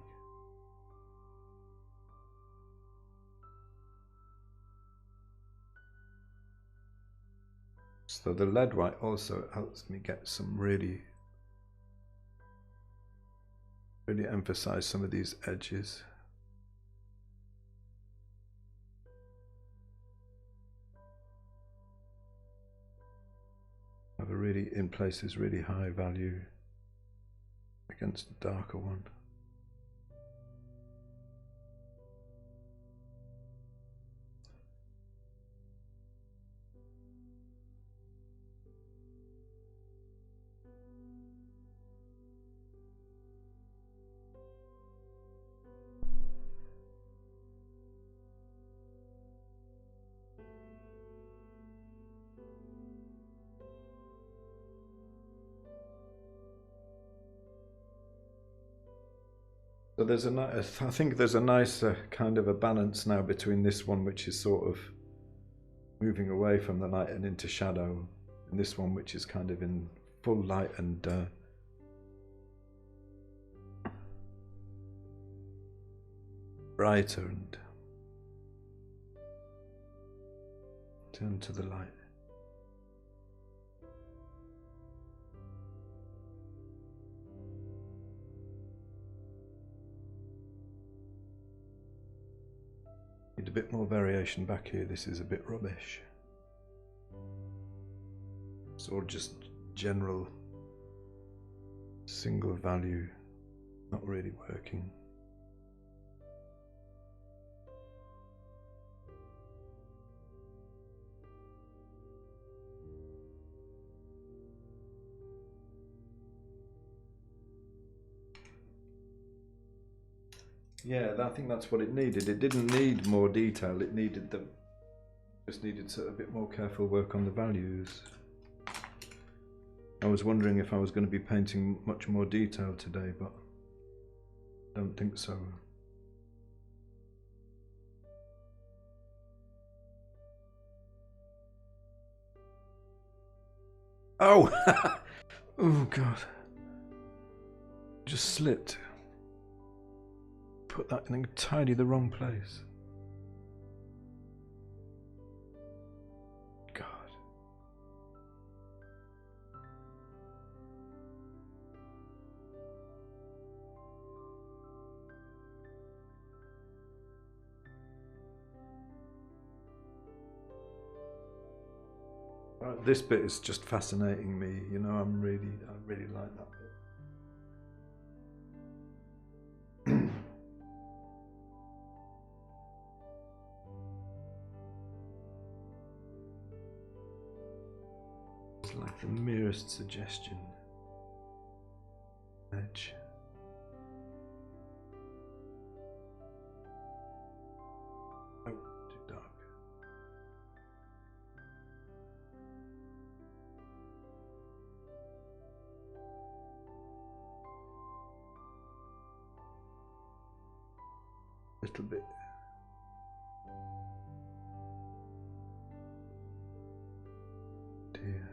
So the lead white also helps me get some really emphasize some of these edges. Have a really, in places, really high value against the darker one. So there's I think there's a nice kind of a balance now between this one, which is sort of moving away from the light and into shadow, and this one, which is kind of in full light and brighter and turn to the light. Need a bit more variation back here. This is a bit rubbish. It's all just general single value, not really working. Yeah, I think that's what it needed. It didn't need more detail. It needed just needed a bit more careful work on the values. I was wondering if I was going to be painting much more detail today, but I don't think so. Oh! Oh God. Just slipped. Put that in entirely the wrong place. God. This bit is just fascinating me, you know, I really like that bit. like the merest suggestion. Edge. Oh, too dark. Little bit. Dear.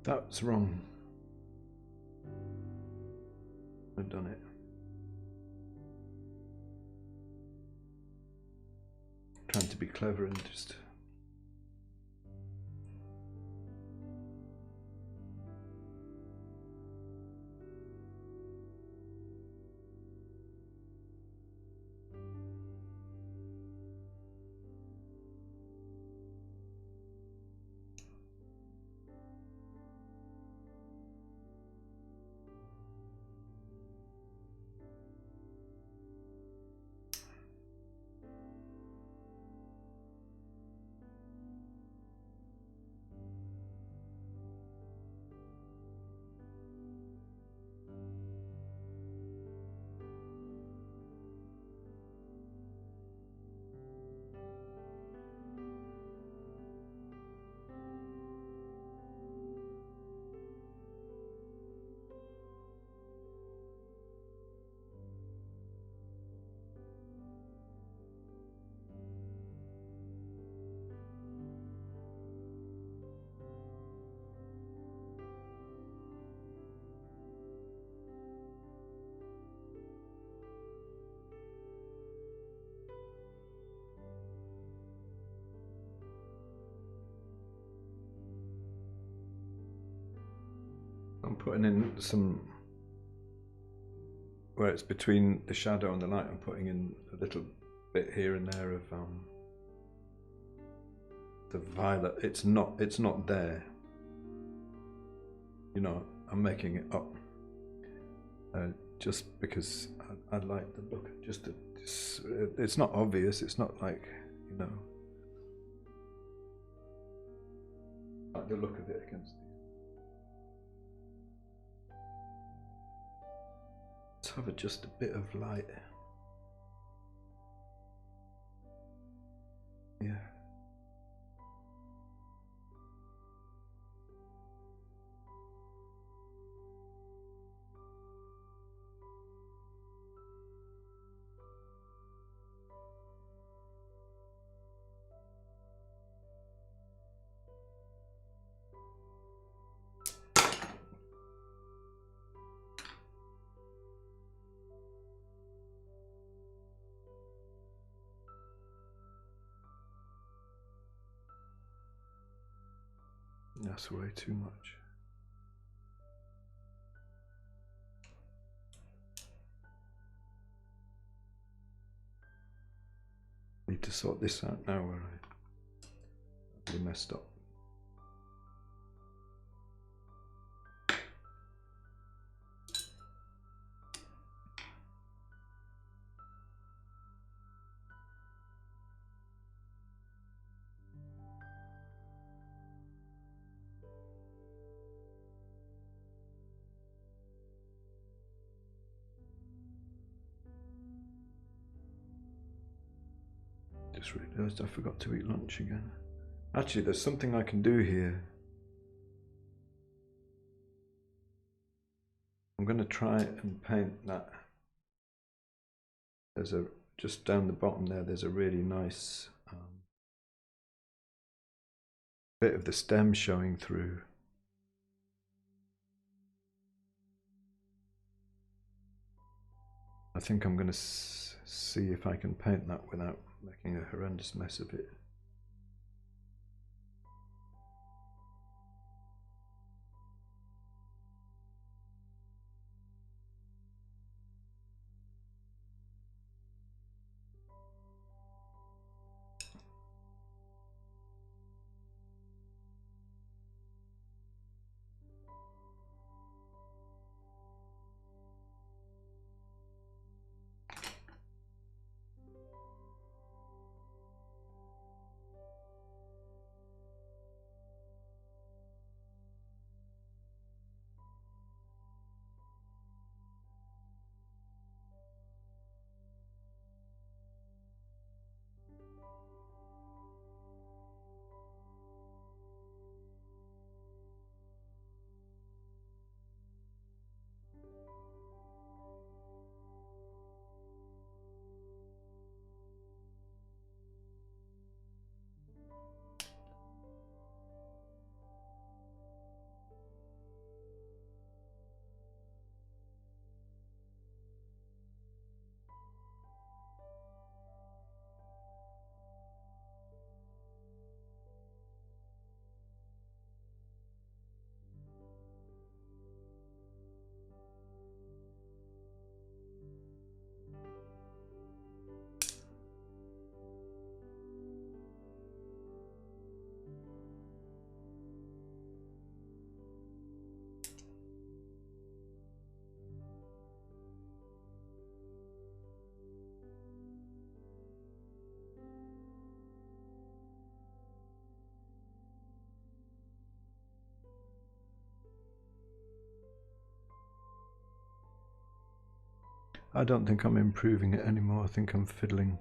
That's wrong. I've done it. Trying to be clever and just I'm putting in some where it's between the shadow and the light. I'm putting in a little bit here and there of the violet. It's not there. You know, I'm making it up just because I like the look. It's not obvious. It's not like, you know, like the look of it against the. Let's have just a bit of light. Yeah. That's way too much. Need to sort this out now where I really messed up. Just realised I forgot to eat lunch again. Actually, there's something I can do here. I'm going to try and paint that. There's a, just down the bottom there, there's a really nice bit of the stem showing through. I think I'm going to see if I can paint that without making a horrendous mess of it. I don't think I'm improving it anymore. I think I'm fiddling.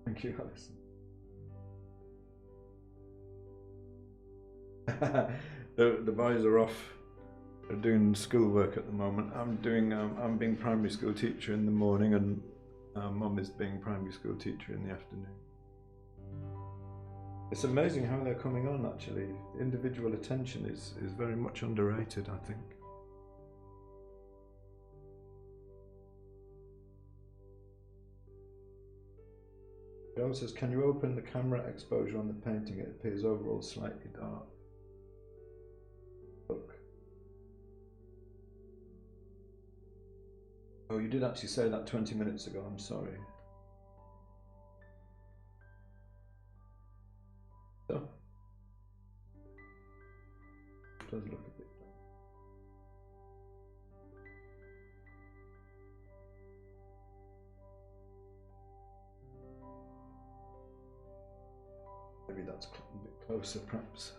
Thank you, Alison. The boys are off. They're doing schoolwork at the moment. I'm being primary school teacher in the morning, and Mum is being primary school teacher in the afternoon. It's amazing how they're coming on, actually. Individual attention is very much underrated, I think. Joe says, can you open the camera exposure on the painting? It appears overall slightly dark. Look. Oh, you did actually say that 20 minutes ago, I'm sorry. So, it does look a bit dark. Maybe that's a bit closer, perhaps.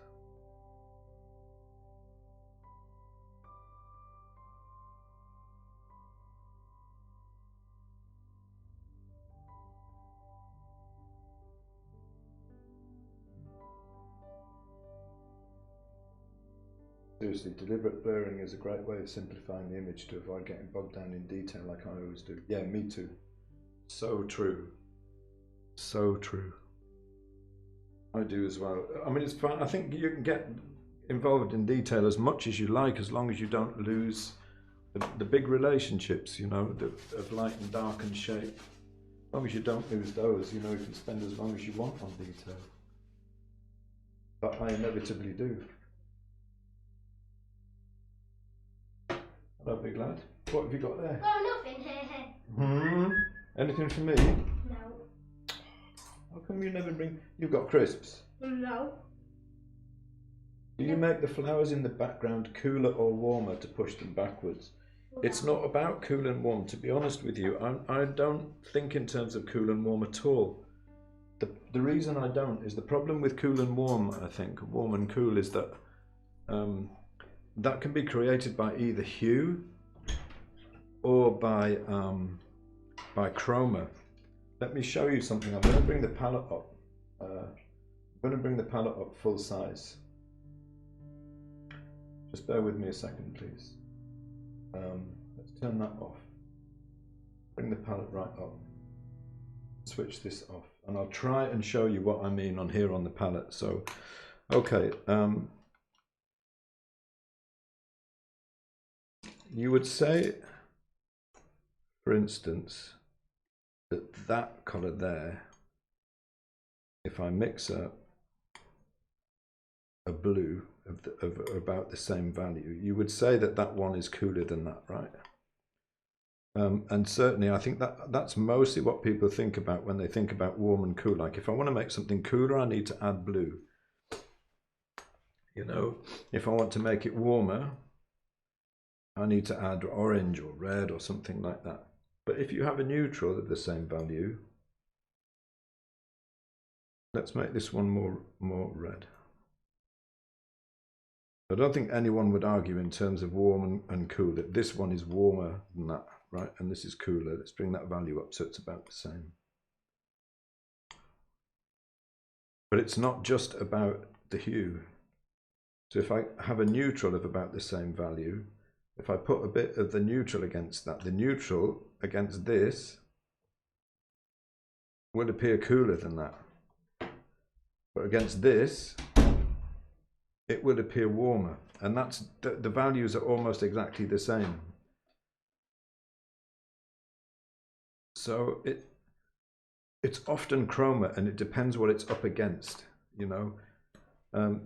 Seriously, deliberate blurring is a great way of simplifying the image to avoid getting bogged down in detail like I always do. Yeah, me too. So true. So true. I do as well. I mean, it's fun. I think you can get involved in detail as much as you like, as long as you don't lose the big relationships, you know, of light and dark and shape. As long as you don't lose those, you know, you can spend as long as you want on detail. But I inevitably do. Hello, big lad. What have you got there? Oh, nothing. Anything for me? No. How come you never bring... You've got crisps? No. Do you make the flowers in the background cooler or warmer to push them backwards? It's not about cool and warm, to be honest with you. I don't think in terms of cool and warm at all. The reason I don't is the problem with cool and warm, I think, warm and cool, is that that can be created by either hue or by chroma. Let me show you something. I'm going to bring the palette up. Full size. Just bear with me a second, please. Let's turn that off. Bring the palette right up. Switch this off, and I'll try and show you what I mean on here on the palette. So, okay. You would say, for instance, that colour there, if I mix a blue of about the same value, you would say that that one is cooler than that, right? And certainly I think that's mostly what people think about when they think about warm and cool. Like, if I want to make something cooler, I need to add blue. You know, if I want to make it warmer, I need to add orange or red or something like that. But if you have a neutral of the same value, let's make this one more red. I don't think anyone would argue in terms of warm and cool that this one is warmer than that, right? And this is cooler. Let's bring that value up so it's about the same. But it's not just about the hue. So if I have a neutral of about the same value, if I put a bit of the neutral against that, the neutral against this would appear cooler than that. But against this, it would appear warmer. And that's the values are almost exactly the same. So it's often chroma, and it depends what it's up against, you know.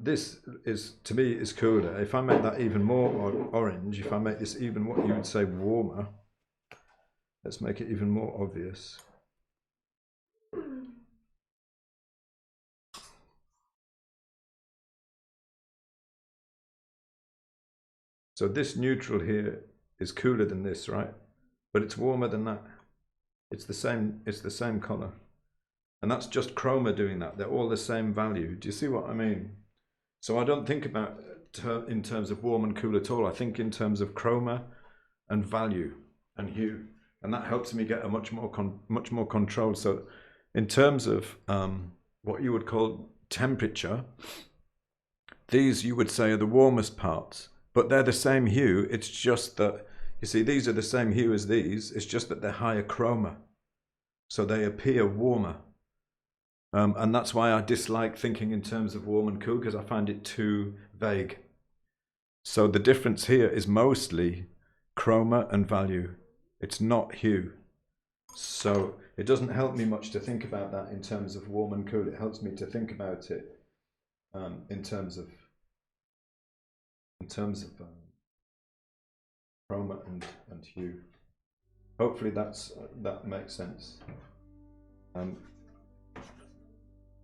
This is, to me, is cooler. If I make that even more orange, if I make this even what you would say warmer, let's make it even more obvious. So this neutral here is cooler than this, right? But it's warmer than that. It's the same color. And that's just Chroma doing that. They're all the same value. Do you see what I mean? So I don't think about in terms of warm and cool at all. I think in terms of Chroma and value and hue. And that helps me get a much more control. So in terms of what you would call temperature, these you would say are the warmest parts, but they're the same hue. It's just that, you see, these are the same hue as these. It's just that they're higher chroma. So they appear warmer. And that's why I dislike thinking in terms of warm and cool, because I find it too vague. So the difference here is mostly chroma and value. It's not hue. So it doesn't help me much to think about that in terms of warm and cool. It helps me to think about it in terms of chroma and hue. Hopefully that makes sense.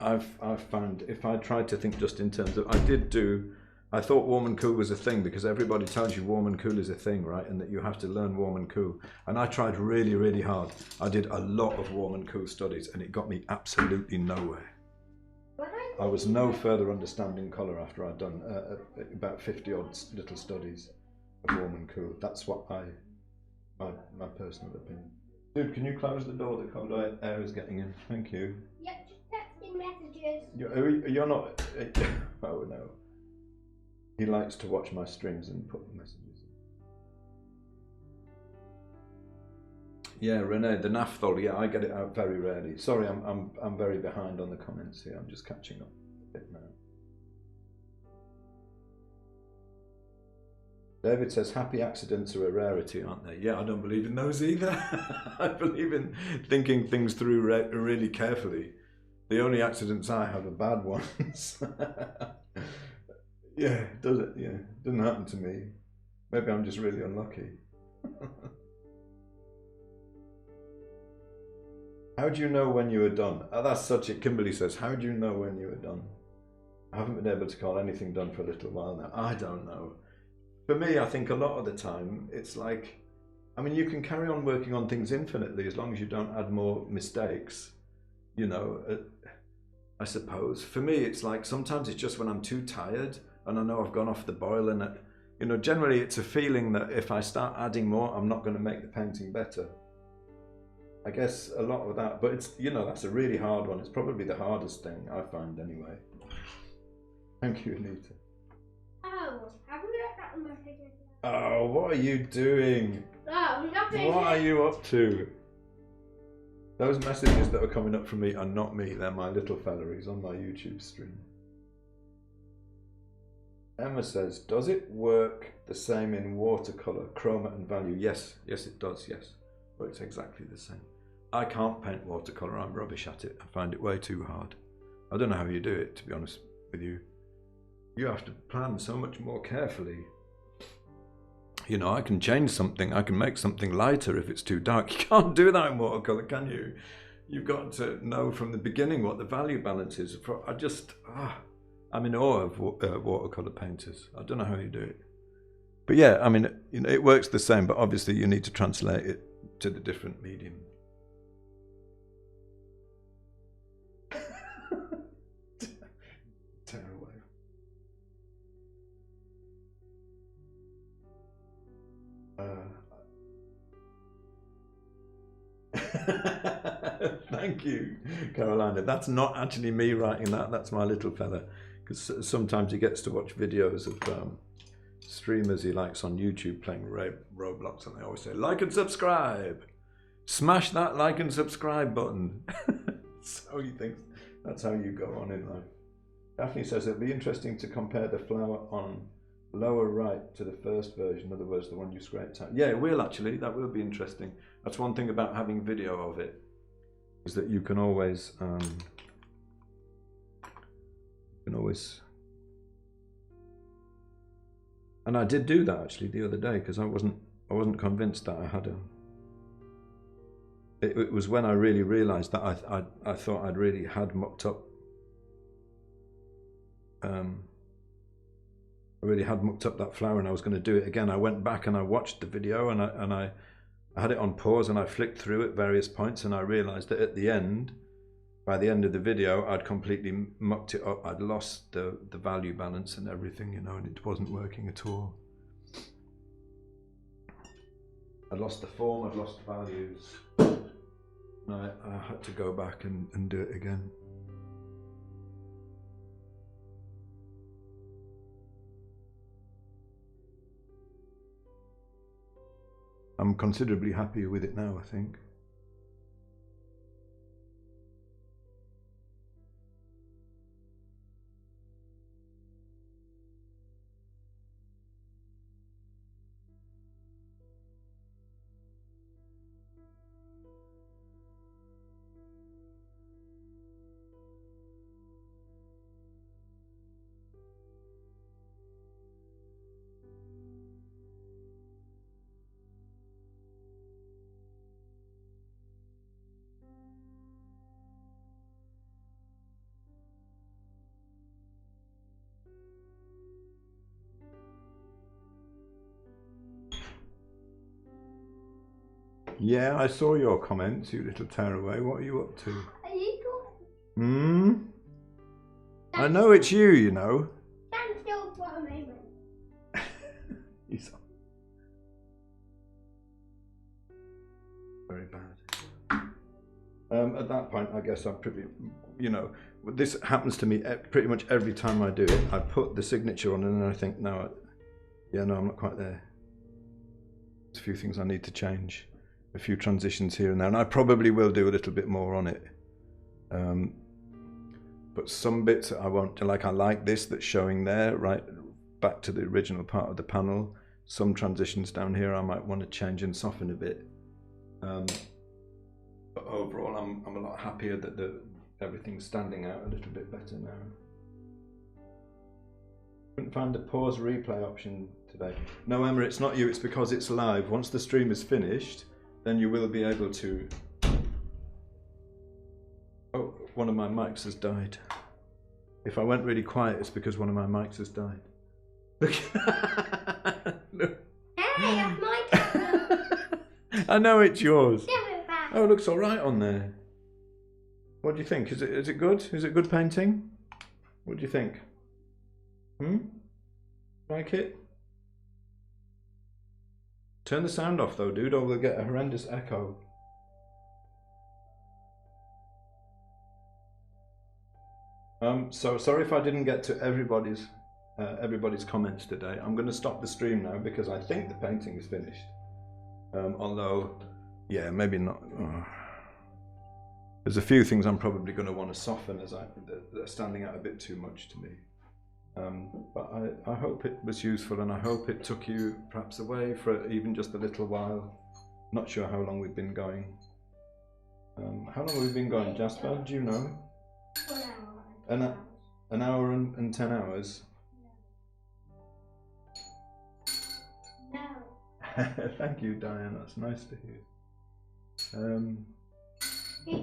I've found if I tried to think just in terms of, I thought warm and cool was a thing because everybody tells you warm and cool is a thing, right? And that you have to learn warm and cool. And I tried really, really hard. I did a lot of warm and cool studies and it got me absolutely nowhere. I was no further understanding colour after I'd done about 50 odd little studies of warm and cool. That's what my personal opinion. Dude, can you close the door? The cold air is getting in. Thank you. Yep, just texting messages. You're not. Oh no. He likes to watch my streams and put messages in. Yeah, Renee, the naphthol. Yeah, I get it out very rarely. Sorry, I'm very behind on the comments here. I'm just catching up a bit now. David says happy accidents are a rarity, aren't they? Yeah, I don't believe in those either. I believe in thinking things through really carefully. The only accidents I have are bad ones. Yeah, does it? Yeah, doesn't happen to me. Maybe I'm just really unlucky. How do you know when you are done? Oh, that's such a, Kimberly says, how do you know when you are done? I haven't been able to call anything done for a little while now. I don't know. For me, I think a lot of the time, it's like, I mean, you can carry on working on things infinitely as long as you don't add more mistakes, you know, I suppose. For me, it's like, sometimes it's just when I'm too tired and I know I've gone off the boil and, you know, generally it's a feeling that if I start adding more, I'm not going to make the painting better. I guess a lot of that, but it's, you know, that's a really hard one. It's probably the hardest thing I find anyway. Thank you, Anita. Oh, have we got that message? Oh, what are you doing? Oh, nothing. What are you up to? Those messages that are coming up from me are not me. They're my little fella. He's on my YouTube stream. Emma says, does it work the same in watercolor, chroma and value? Yes, yes it does, yes. Works exactly the same. I can't paint watercolor. I'm rubbish at it. I find it way too hard. I don't know how you do it, to be honest with you. You have to plan so much more carefully. You know, I can change something. I can make something lighter if it's too dark. You can't do that in watercolor, can you? You've got to know from the beginning what the value balance is. I'm in awe of watercolor painters. I don't know how you do it. But yeah, I mean, you know, it works the same, but obviously you need to translate it to the different medium. Tear away. Thank you, Carolina. That's not actually me writing that. That's my little fella. Because sometimes he gets to watch videos of streamers he likes on YouTube playing Roblox, and they always say, like and subscribe. Smash that like and subscribe button. So he thinks that's how you go on in life. Daphne says it'll be interesting to compare the flower on lower right to the first version, in other words, the one you scraped out. Yeah, it will actually. That will be interesting. That's one thing about having video of it, is that you can always and I did do that actually the other day, because I wasn't convinced that I had a. It was when I really realised that I thought I'd really had mucked up I really had mucked up that flower and I was going to do it again. I went back and I watched the video and I had it on pause and I flicked through at various points and I realized that at the end, by the end of the video, I'd completely mucked it up. I'd lost the value balance and everything, you know, and it wasn't working at all. I'd lost the form, I'd lost the values. And I had to go back and do it again. I'm considerably happier with it now, I think. Yeah, I saw your comments, you little tearaway. What are you up to? Are you talking? Hmm? I know it's you, you know. Stand still for a moment. He's very bad. At that point, I guess I'm pretty, you know, this happens to me pretty much every time I do it. I put the signature on and then I think, no, yeah, no, I'm not quite there. There's a few things I need to change. A few transitions here and there, and I probably will do a little bit more on it. But some bits I won't, like I like this that's showing there, right back to the original part of the panel. Some transitions down here I might want to change and soften a bit. But overall I'm a lot happier that everything's standing out a little bit better now. Couldn't find the pause replay option today. No, Emma, it's not you, it's because it's live. Once the stream is finished, then you will be able to... Oh, one of my mics has died. If I went really quiet, it's because one of my mics has died. Look. Look. Hey, that's my camera. I know it's yours. Give it back. Oh, it looks all right on there. What do you think? Is it good? Is it good painting? What do you think? Like it? Turn the sound off though, dude, or we'll get a horrendous echo. So sorry if I didn't get to everybody's comments today. I'm going to stop the stream now because I think the painting is finished. Although, yeah, maybe not. There's a few things I'm probably going to want to soften as they're standing out a bit too much to me. But I hope it was useful and I hope it took you perhaps away for even just a little while. Not sure how long we've been going. How long have we been going, Jasper? Do you know? 1 hour. An hour and 10 hours? No. Thank you, Diane. That's nice to hear. Hey,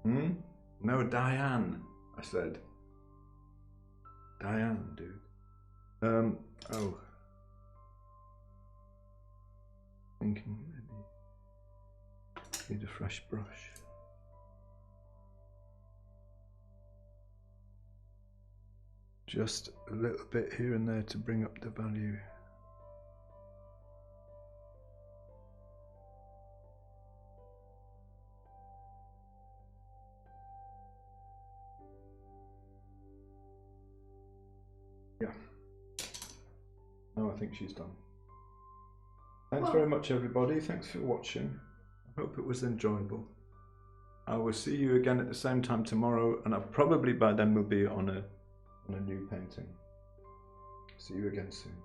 Diane. No, Diane, I said. Diane, dude. Oh. Thinking maybe need a fresh brush. Just a little bit here and there to bring up the value. Yeah. No, I think she's done. Thanks very much, everybody. Thanks for watching. I hope it was enjoyable. I will see you again at the same time tomorrow, and I probably by then will be on a new painting. See you again soon.